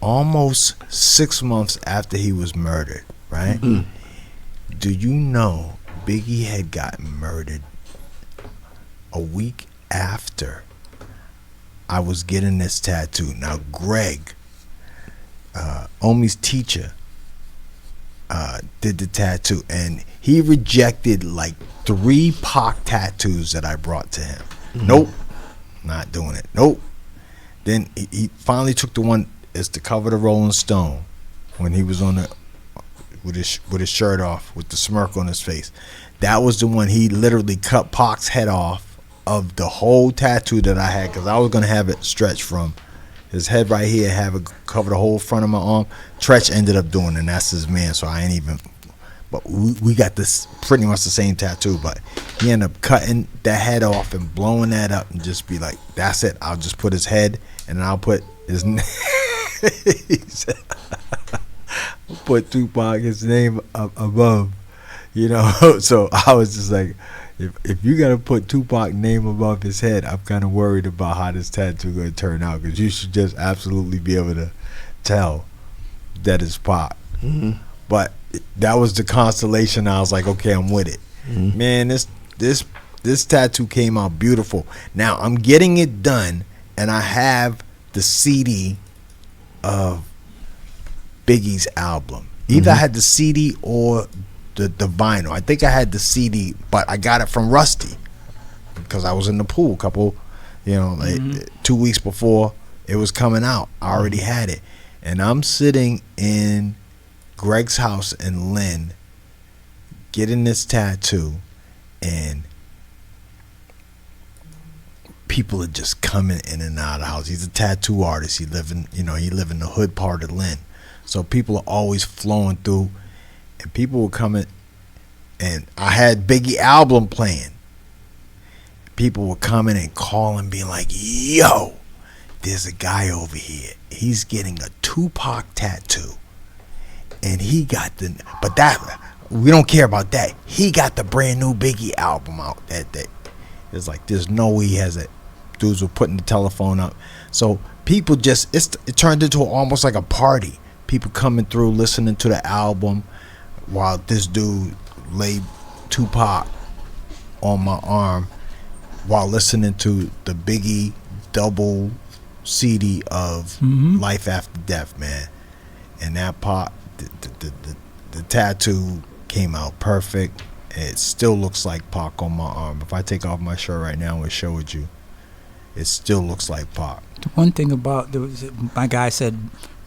almost 6 months after he was murdered, right? Do you know Biggie had gotten murdered a week after I was getting this tattoo? Now, Greg, Omi's teacher, did the tattoo, and he rejected like 3 Pac tattoos that I brought to him. Nope, not doing it. Nope. Then he finally took the one is to cover the Rolling Stone when he was on with his shirt off with the smirk on his face. That was the one he literally cut Pac's head off of the whole tattoo that I had, because I was gonna have it stretched from his head right here, have it cover the whole front of my arm. Tretch ended up doing it, and that's his man, so I ain't even. But we got this pretty much the same tattoo, but he ended up cutting that head off and blowing that up and just be like, that's it. I'll just put his head and then I'll put his name. He said, I'll put Tupac, his name up above, So I was just like, if you got to put Tupac name above his head, I'm kind of worried about how this tattoo going to turn out, because you should just absolutely be able to tell that it's Pac. But that was the constellation. I was like, okay, I'm with it. Man, this tattoo came out beautiful. Now I'm getting it done, and I have the CD of Biggie's album. Either I had the CD or the vinyl. I think I had the CD, but I got it from Rusty because I was in the pool a couple, 2 weeks before it was coming out. I already had it, and I'm sitting in Greg's house in Lynn getting this tattoo, and people are just coming in and out of the house. He's a tattoo artist. He live in the hood part of Lynn. So people are always flowing through, and people were coming, and I had Biggie album playing. People were coming and calling, being like, yo, there's a guy over here. He's getting a Tupac tattoo. And he got we don't care about that. He got the brand new Biggie album out that day. It's like, there's no way he has it. Dudes were putting the telephone up. So people it turned into almost like a party. People coming through, listening to the album while this dude laid Tupac on my arm while listening to the Biggie double CD of Life After Death, man. And that part, the tattoo came out perfect. It still looks like Pac on my arm. If I take off my shirt right now and show it you, it still looks like Pac. The one thing about my guy said,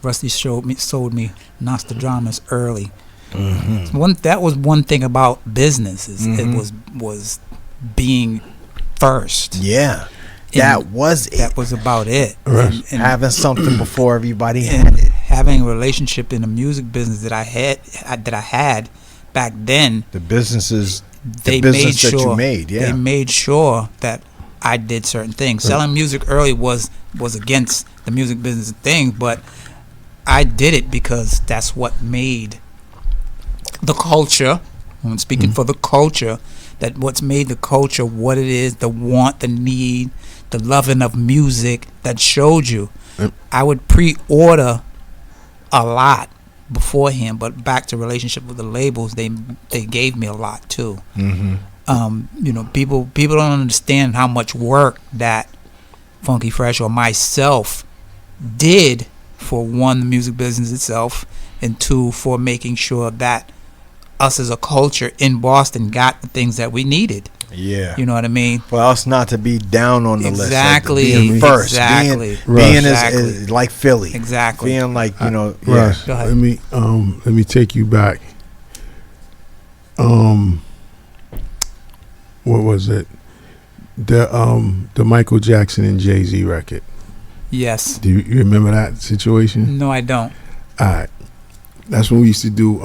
Rusty sold me Nostradamus early. That was one thing about business. It was being first. Yeah, that was it. That was about it. And having something before everybody had it. Having a relationship in the music business that I had back then. The businesses, they made sure that I did certain things. Selling music early was against the music business thing, but I did it because that's what made the culture. I'm speaking for the culture. That what's made the culture what it is, the want, the need, the loving of music that showed you. I would pre-order a lot beforehand, but back to relationship with the labels, they gave me a lot too. People don't understand how much work that Funky Fresh or myself did for one, the music business itself, and two, for making sure that us as a culture in Boston got the things that we needed. Yeah. You know what I mean? For us not to be down on the list. Exactly. Being first. Exactly. Being is like Philly. Exactly. Being like, Russ, Go ahead. let me take you back. What was it? The Michael Jackson and Jay-Z record. Yes. Do you remember that situation? No, I don't. All right. That's when we used to do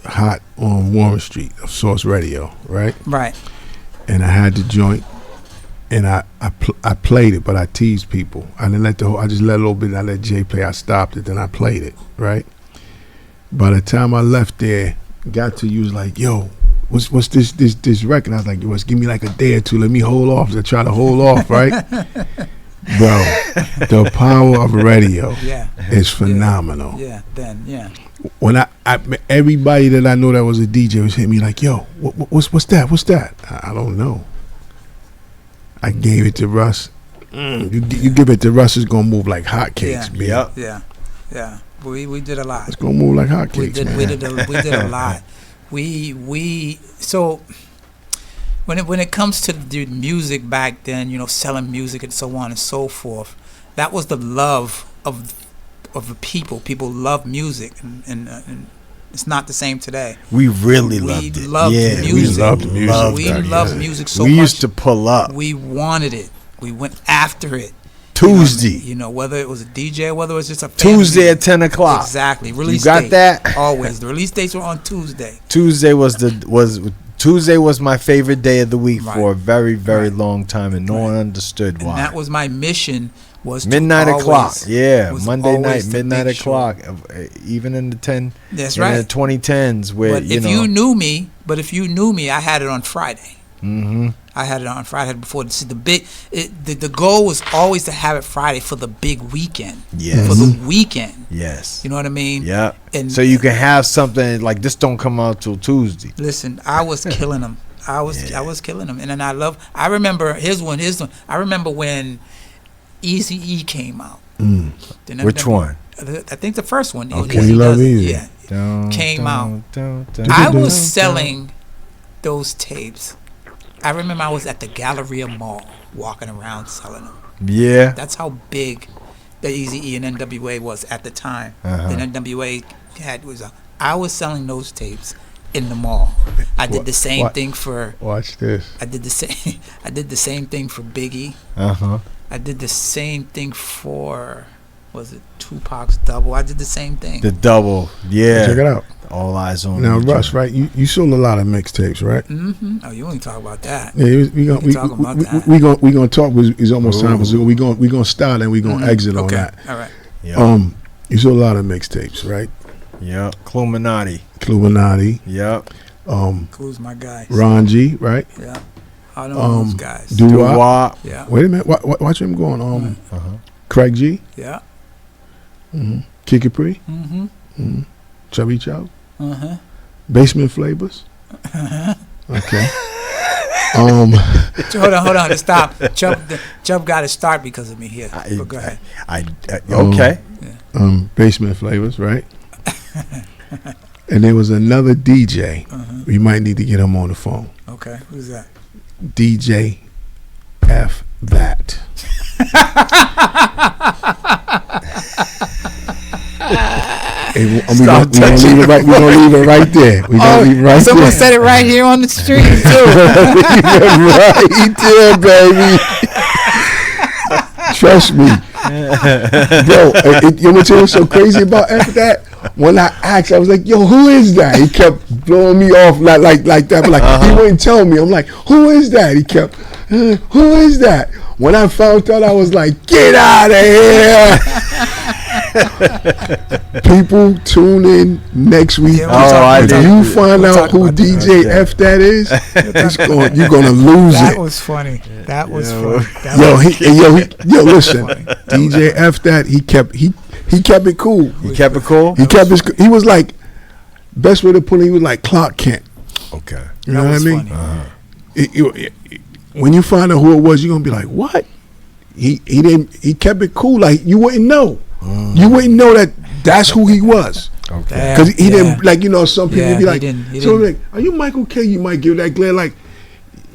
Hot on Warren Street of Source Radio, right? Right. And I had the joint, and I played it, but I teased people. I didn't let I just let a little bit. I let Jay play. I stopped it, then I played it, right? By the time I left there, got to you was like, yo, what's this record? I was like, yo, give me like a day or two. Let me hold off. I try to hold off, right? Bro, the power of radio is phenomenal. When I everybody that I know that was a DJ was hitting me like, yo, what's that? What's that? I don't know. I gave it to Russ. You give it to Russ, it's gonna move like hotcakes, man. Yeah. We did a lot. It's gonna move like hotcakes, man. We did a lot. So when it comes to the music back then, selling music and so on and so forth, that was the love of the people. People love music, and it's not the same today. We really loved it. Music. We loved music. We loved music so much. We used to pull up. We wanted it. We went after it. Tuesday. Whether it was a DJ, whether it was just a Tuesday at 10 o'clock. Exactly. Release you got date, that? Always. The release dates were on Tuesday. Tuesday was my favorite day of the week for a very, very long time, and no one understood why. And that was my mission. Was midnight to o'clock, always, Monday night, midnight o'clock, even in the 2010s. Where if you knew me, I had it on Friday. I had it on Friday before. See, the goal was always to have it Friday for the big weekend. Yes. For the weekend. Yes. You know what I mean? Yeah. And so you can have something like this. Don't come out till Tuesday. Listen, I was killing them. I was killing them, and then I remember here's one. I remember when Eazy-E came out. Which one? I think the first one. Okay, you love Eazy. Yeah, came out. I was selling those tapes. I remember I was at the Galleria Mall walking around selling them. Yeah, that's how big the Eazy-E and NWA was at the time. The NWA I was selling those tapes in the mall. I did the same thing for. Watch this. I did the same. I did the same thing for Biggie. I did the same thing for. Was it Tupac's Double? I did the same thing. The Double, yeah. Check it out. All eyes on Now, you, Russ, Joe. right? You sold a lot of mixtapes, right? Mm-hmm. Oh, you only talk about that. Yeah, we gonna talk. It's almost time. So we gonna start and we gonna exit on that. All right. Yep. You sold a lot of mixtapes, right? Yep. Cluminati. Yep. Clue's my guy. Ron G, right? Yeah. I don't know those guys. Doo-Wop. Yeah. Wait a minute. Watch him going. Craig G. Yeah. Kid Capri. Chubby Chow. Basement Flavors. Okay. Hold on. Stop. Chubb got to start because of me here. But go ahead. Okay. Basement Flavors, right? And there was another DJ. We might need to get him on the phone. Okay. Who's that? DJ F that. We're gonna leave it right there. Someone said it right here on the street too. Right there, baby. Trust me, bro. You know what's so crazy about F that? When I asked, I was like, "Yo, who is that?" He kept blowing me off like that, but like he wouldn't tell me. I'm like, "Who is that?" He kept, "Who is that?" When I found out, I was like, "Get out of here!" People tune in next week. If you find out who DJ F that is, you're gonna lose it. That was funny. That was funny. Yo, listen, DJ F that he kept it cool. He kept it cool. He was like, best way to put it, he was like Clark Kent. Okay, you know what I mean? When you find out who it was, you're gonna be like, what? He kept it cool. Like you wouldn't know. You wouldn't know that's who he was. Okay. Because he didn't, like, some people be like, like, are you Michael K? You might give that glare, like,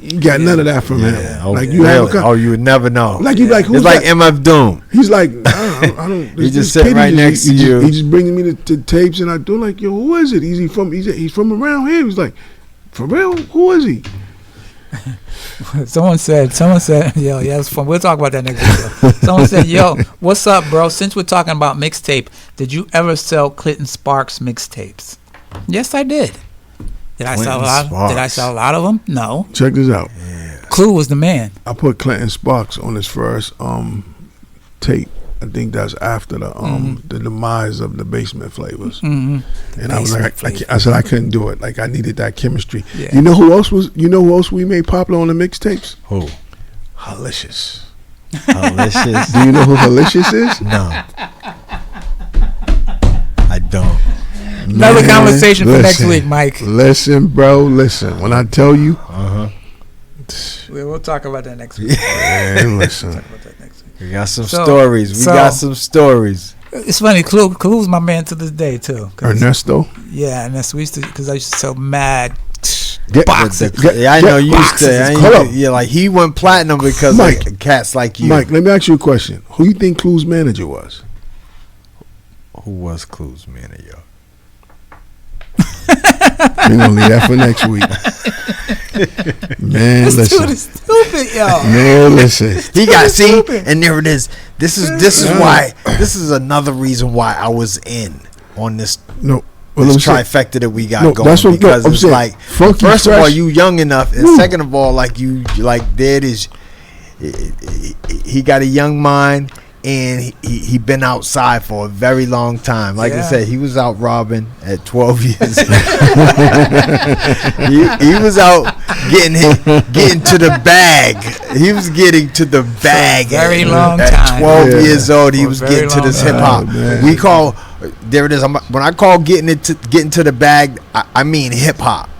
you got none of that from him. Like you you would never know. Like you like, who's it's like MF Doom. He's like, I don't. He just sitting right next to you. He just bringing me the tapes, and I do like, yo, who is it? He's from around here. He's like, for real? Who is he? Someone said, yo, yeah, it's fun. We'll talk about that next video. Someone said, yo, what's up, bro? Since we're talking about mixtape, did you ever sell Clinton Sparks mixtapes? Yes, I did. Did I sell a lot of them? No. Check this out. Yeah. Clue was the man. I put Clinton Sparks on his first tape. I think that's after the demise of the Basement Flavors. And I was like, I said I couldn't do it. Like I needed that chemistry. Yeah. You know who else we made popular on the mixtapes? Who? Halicious. Halicious. Do you know who Halicious is? No. I don't. Another conversation for next week, Mike. Listen, bro. Listen. When I tell you, we'll talk about that next week. Man, listen. We got some stories. It's funny. Clue's my man to this day too. Ernesto. Yeah, Ernesto. Because I used to sell mad boxes. I know you used to. Yeah, like he went platinum because of cats like you. Mike, let me ask you a question. Who you think Clue's manager was? Who was Clue's manager? We're gonna leave that for next week. Man, this listen. dude is stupid, y'all. Man, listen. He got and there it is. This is why. This is another reason why I was in on this. No. This trifecta that we got going. That's what because I'm it's saying. like Funky first fresh. of all, you young enough, and second of all, like there it is. He got a young mind. And he been outside for a very long time. Like I said, he was out robbing at 12 years. he was out getting to the bag. He was getting to the bag very long at time. 12 years old. He was getting to this hip hop. We call there it is. When I call getting to the bag, I mean hip hop.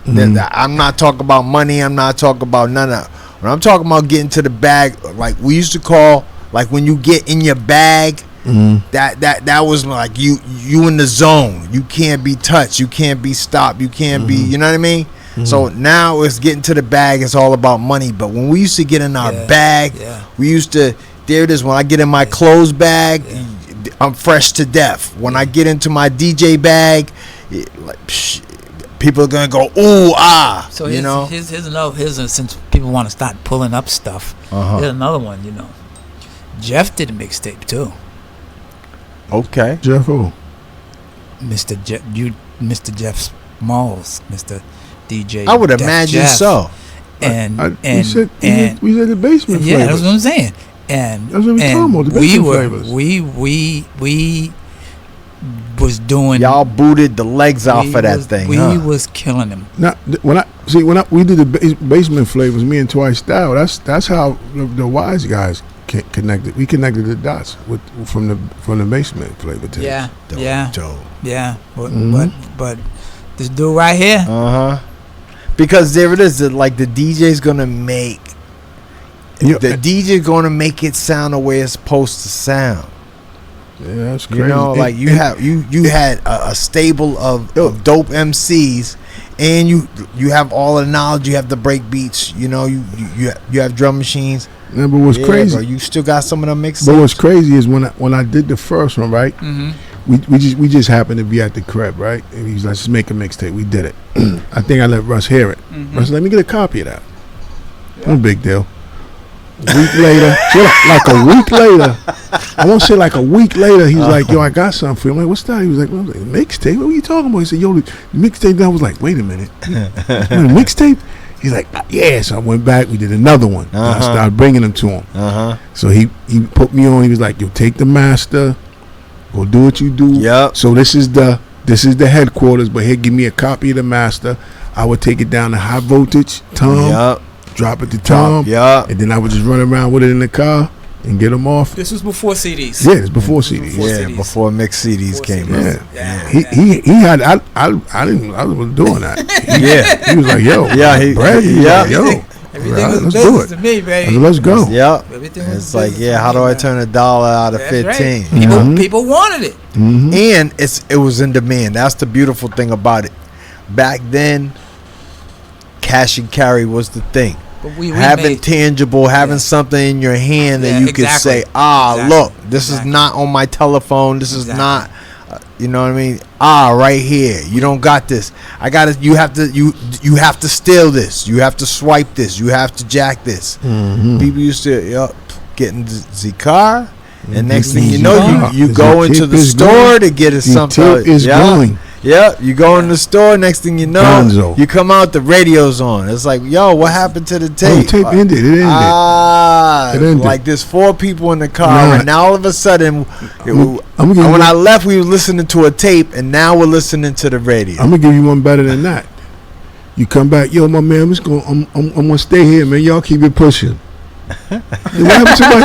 I'm not talking about money. I'm not talking about none of that. When I'm talking about getting to the bag, like we used to call. Like when you get in your bag, that was like you in the zone. You can't be touched. You can't be stopped. You can't be. You know what I mean? So now it's getting to the bag. It's all about money. But when we used to get in our bag, we used to. There it is. When I get in my clothes bag, I'm fresh to death. When I get into my DJ bag, people are gonna go ooh ah. So you know. here's another. Since people want to start pulling up stuff. Here's another one. You know, Jeff did a mixtape too. Okay. Jeff who? Mr. Jeff Smalls, Mr. DJ. I would Def imagine Jeff. so. And we said the basement yeah, flavors. that's what I'm saying. And that's what we talking about. The basement flavors. We was doing. Y'all booted the legs off of that thing. We was killing them. Now, we did the basement flavors, me and Twice Style. That's how the wise guys connected. We connected the dots from the basement flavor tapes. Yeah, Dope. yeah. But this dude right here. Because there it is. Like the DJ's gonna make. The DJ gonna make it sound the way it's supposed to sound. Yeah, that's crazy. You know, like you had a stable of dope MCs, and you have all the knowledge. You have the break beats. You know, you have drum machines. Yeah, but what's crazy? Bro, you still got some of them mixed. But what's crazy is when I did the first one, right? Mm-hmm. We just happened to be at the crib, right? And he was like, "Let's make a mixtape." We did it. I think I let Russ hear it. Russ, let me get a copy of that. No big deal. A week later, like a week later, I won't say like a week later, he was like, "Yo, I got something for you." I'm like, "What's that?" He was like, "Mixtape? What are you talking about?" He said, "Yo, the mixtape." I was like, "Wait a minute, mixtape?" He's like, "Yeah." So I went back. We did another one. And I started bringing them to him. So he put me on. He was like, "Yo, take the master, go do what you do." Yep. So this is the headquarters, but here, give me a copy of the master. I would take it down to high voltage, Tom. Yep. Drop it to Tom. Yeah. And then I would just run around with it in the car and get them off. This was before CDs. Yeah, it's before CDs. Before mixed CDs came out. Yeah. He had I was doing that. He was like, "Yo, Brad, like, yo, everything was let's business do it. to me, baby. I said, let's go." Yep. Everything was It's like, business how to do me, I turn $1 out of That's 15? right. People wanted it. And it was in demand. That's the beautiful thing about it. Back then, cash and carry was the thing. But we having made, tangible, having something in your hand that you could say, look, this is not on my telephone. This is not, you know what I mean? Right here. You don't got this. You have to steal this. You have to swipe this. You have to jack this. People used to get in the car, and next thing you know, you go into the store to get something. The tip is going. Yeah, you go in the store. Next thing you know, you come out, the radio's on. It's like, yo, what happened to the tape? The tape ended. It ended. It ended. Like there's 4 people in the car, and now all of a sudden, when I left, we were listening to a tape, and now we're listening to the radio. I'm gonna give you one better than that. You come back, yo, my man, I'm gonna stay here, man. Y'all keep it pushing. What happened to my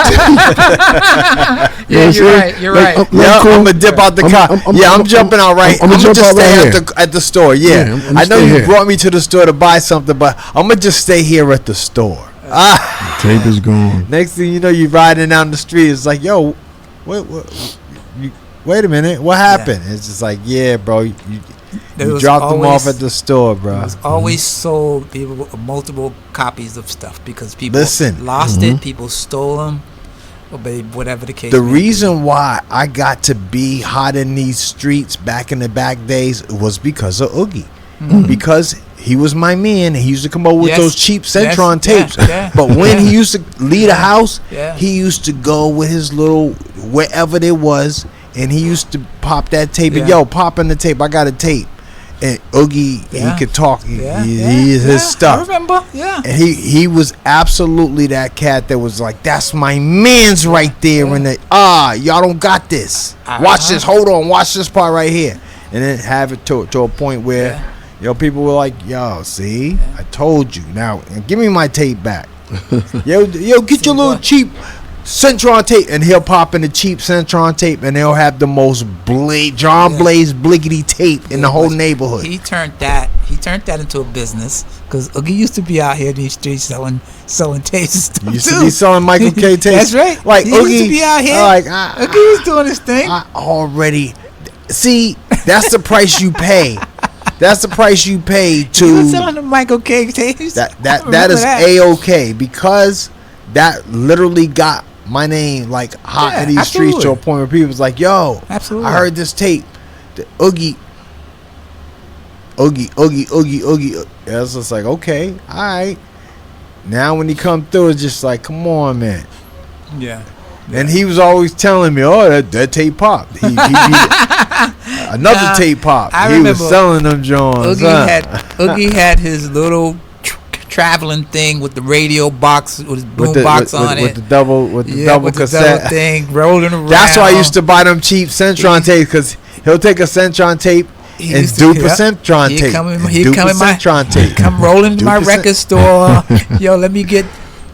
tape? Yeah, you're right. I'm gonna dip out the car. I'm jumping out right. I'm gonna just stay at the store. Yeah, I know you brought me to the store to buy something, but I'm gonna just stay here at the store. The tape is gone. Next thing you know, you're riding down the street. It's like, yo, wait a minute, what happened? It's just like, yeah, bro, you dropped them off at the store, bro. It was always sold people multiple copies of stuff because people lost it, people stole them, or whatever the case. The reason why I got to be hot in these streets back in the back days was because of Oogie. Because he was my man. He used to come over with those cheap Centron tapes. But when he used to leave the house, he used to go with his little wherever there was, and he used to pop that tape. And yo, pop in the tape. I got a tape. And Oogie, he could talk. He is his stuff. I remember. And he was absolutely that cat that was like, that's my man's right there. And y'all don't got this. Watch this. Hold on. Watch this part right here. And then have it to a point where people were like, yo, see, I told you. Now give me my tape back. yo, get your little cheap Centron tape, and he'll pop in the cheap Centron tape, and they'll have the most John Blaze blickety tape in the whole neighborhood. He turned that into a business because Oogie used to be out here in these streets selling tapes and stuff. He used to be selling Michael K tapes. That's right. Like he Oogie used to be out here. Oogie was doing his thing. I already see. That's the price you pay. That's the price you pay to. He was selling the Michael K tapes. That is A-OK because that literally got my name like hot in these streets to a point where people was like, yo, I heard this tape. The Oogie, Oogie. I was just like, okay, all right. Now when he come through, it's just like, come on, man. Yeah. And he was always telling me, oh, that tape popped. He another tape popped. I He remember was selling them Johns. Oogie had his little traveling thing with the radio box with his boom box on it. With the double cassette. Double thing rolling around. That's why I used to buy them cheap Centron tapes, because he'll take a Centron tape and dupe a Centron tape. Come rolling into my record store. Yo, let me get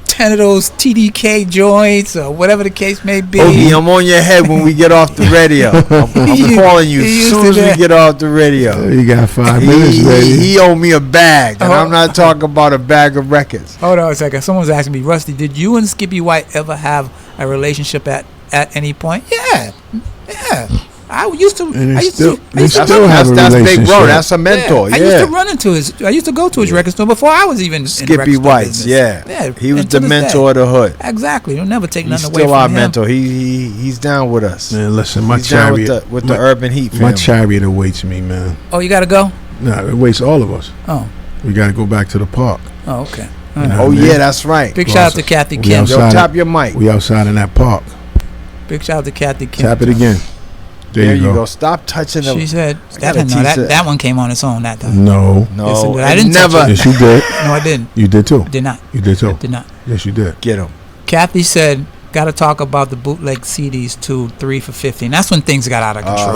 10 of those TDK joints or whatever the case may be. Oogie, I'm on your head when we get off the radio. I'm calling you as soon as we get off the radio. You got 5 minutes, baby. He owed me a bag, and I'm not talking about a bag of records. Hold on a second. Someone's asking me, Rusty, did you and Skippy White ever have a relationship at any point? Yeah. I used to. That's Big Bro. That's a mentor. I used to run into his. I used to go to his record store before I was even Skippy White's. Yeah. He was the mentor of the hood. Exactly. You'll never take nothing He's away from him. still our mentor. He's down with us. Man, listen, my He's down chariot with the Urban Heat family. My chariot awaits me, man. Oh, you gotta go? No, it awaits all of us. Oh. We gotta go back to the park. Oh, okay. Yeah, that's right. Big shout out to Kathy Kim. Yo, tap your mic. We outside in that park. Big shout out to Kathy Kim. Tap it again. There you go. Stop touching them. She said that one came on its own that time. No. I didn't never. touch it. Yes, you did. No, I didn't. You did too. Did not. You did too. Did not. Yes, you did. Get him. Kathy said, got to talk about the bootleg CDs 2, 3 for $50. And that's when things got out of control.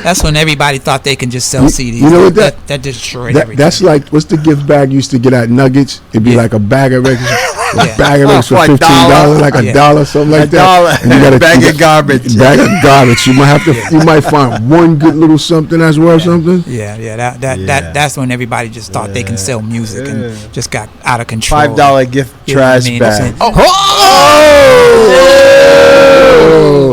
That's when everybody thought they can just sell CDs. You know what that destroyed everything. That's like, what's the gift bag you used to get at Nuggets? It'd be like a bag of records. A bag of records for $15, like $1, something like that. And you got a bag of garbage. Bag of garbage. You might have to. You might find one good little something that's worth something. Yeah. That's when everybody just thought they can sell music and just got out of control. $5 gift trash bag. Oh,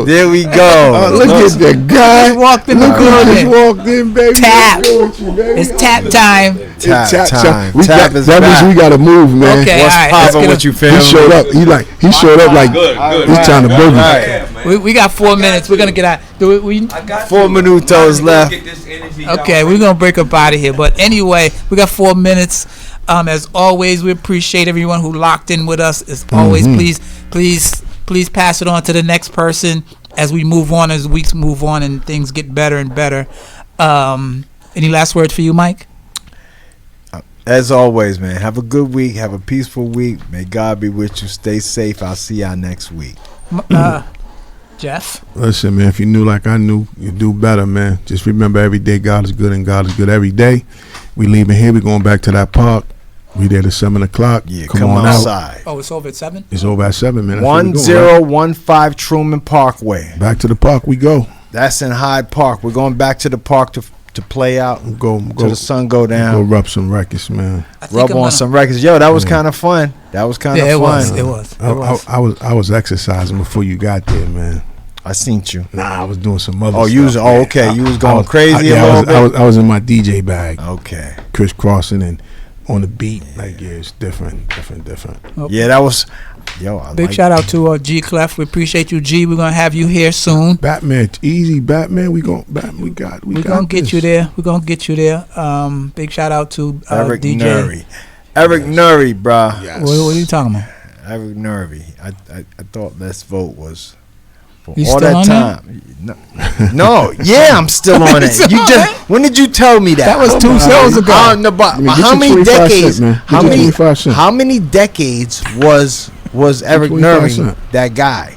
there we go. Look at the guy. Walked in the building. Walked in, baby. Tap. It's tap time. Tap time. That means we gotta move, man. Okay, what's poppin' with you, fam? He showed up. He showed up like he's trying to boogie. We got 4 minutes. We're gonna get out. 4 minutos left. Okay, we're gonna break up out of here. But anyway, we got 4 minutes. As always, we appreciate everyone who locked in with us. As always, please pass it on to the next person as we move on, as weeks move on and things get better and better. Any last words for you, Mike? As always, man, have a good week. Have a peaceful week. May God be with you. Stay safe. I'll see y'all next week. Jeff? Listen, man, if you knew like I knew, you do better, man. Just remember, every day God is good and God is good every day. We leaving here. We going back to that park. We there at 7 o'clock. Yeah, come on outside. Oh, it's over at 7? It's over at 7, man. 1015 Truman Parkway. Back to the park we go. That's in Hyde Park. We're going back to the park to play out. Go till the sun go down. Go rub some records, man. Rub on some records. Yo, that was kind of fun. That was kind of fun. It was. I was exercising before you got there, man. I seen you. Nah, I was doing some other stuff. You was okay. You was going crazy a little bit. I was in my DJ bag. Okay. Crisscrossing and on the beat, like it's different. Okay. Yeah, that was. Big shout out to G Clef. We appreciate you, G. We're gonna have you here soon. Batman, easy, Batman. We gonna get you there. We're gonna get you there. Big shout out to Eric DJ Nuri. Eric Nuri, bro. Yes. What are you talking about? Eric Nuri. I thought Let's Vote was. You all still that on time. No, yeah, I'm still on it. When did you tell me that? That was 2 shows ago. How many decades? How many decades was Eric Nuri that guy?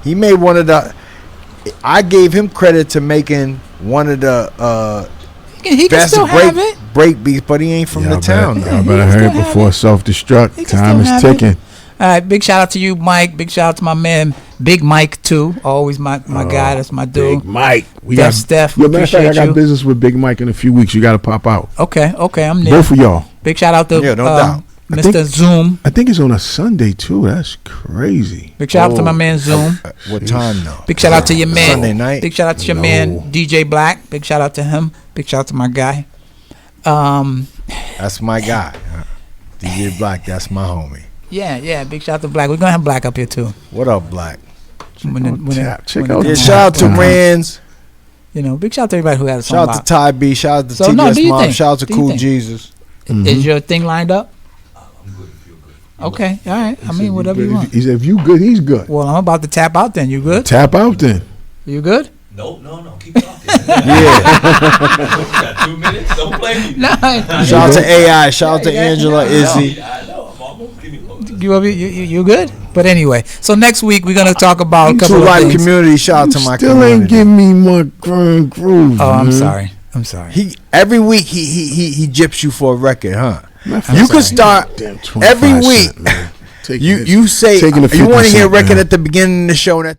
He made one of the. I gave him credit to making one of the he can still have it. Break beats, but he ain't from the town. Y'all better hurry before self-destruct. Time is ticking. All right, big shout out to you, Mike. Big shout out to my man, Big Mike, too. Always my guy. That's my dude. Big Mike. Steph. Yo, matter of fact, I got business with Big Mike in a few weeks. You got to pop out. Okay, I'm there. Both of y'all. Big shout out to no doubt. Mr. Zoom. I think it's on a Sunday, too. That's crazy. Big shout out to my man, Zoom. What time, though? Big shout out to your man. Sunday night? Big shout out to your man, DJ Black. Big shout out to him. Big shout out to my guy. That's my guy. DJ Black, that's my homie. Yeah. Big shout out to Black. We're gonna have Black up here too. What up, Black? Check out. Shout out to Rans. You know, big shout out to everybody who had a song. Shout out to Ty B. Shout out to So, no, do TDS you Mob. think? Shout out to Do you Cool think? Jesus. Is your thing lined up? Okay, all right. I mean, whatever you want. He said, if you good, he's good. Well, I'm about to tap out then. You good? Tap out then. You good? No, keep talking. Yeah. Got 2 minutes. Don't play me. No. Shout out to AI. Shout out to Angela, Izzy. I know. I'm almost getting close. You good? But anyway, so next week we're gonna talk about a couple True of Life things. community. Shout out to my Still community. ain't giving me more groove. Oh, I'm man. sorry. I'm sorry. He every week he gyps you for a record, huh? Man, You fuck could start damn 25 every week. cent, man. Taking You it- you say taking the you want to 50 hear a cent, record man. at the beginning of the show. And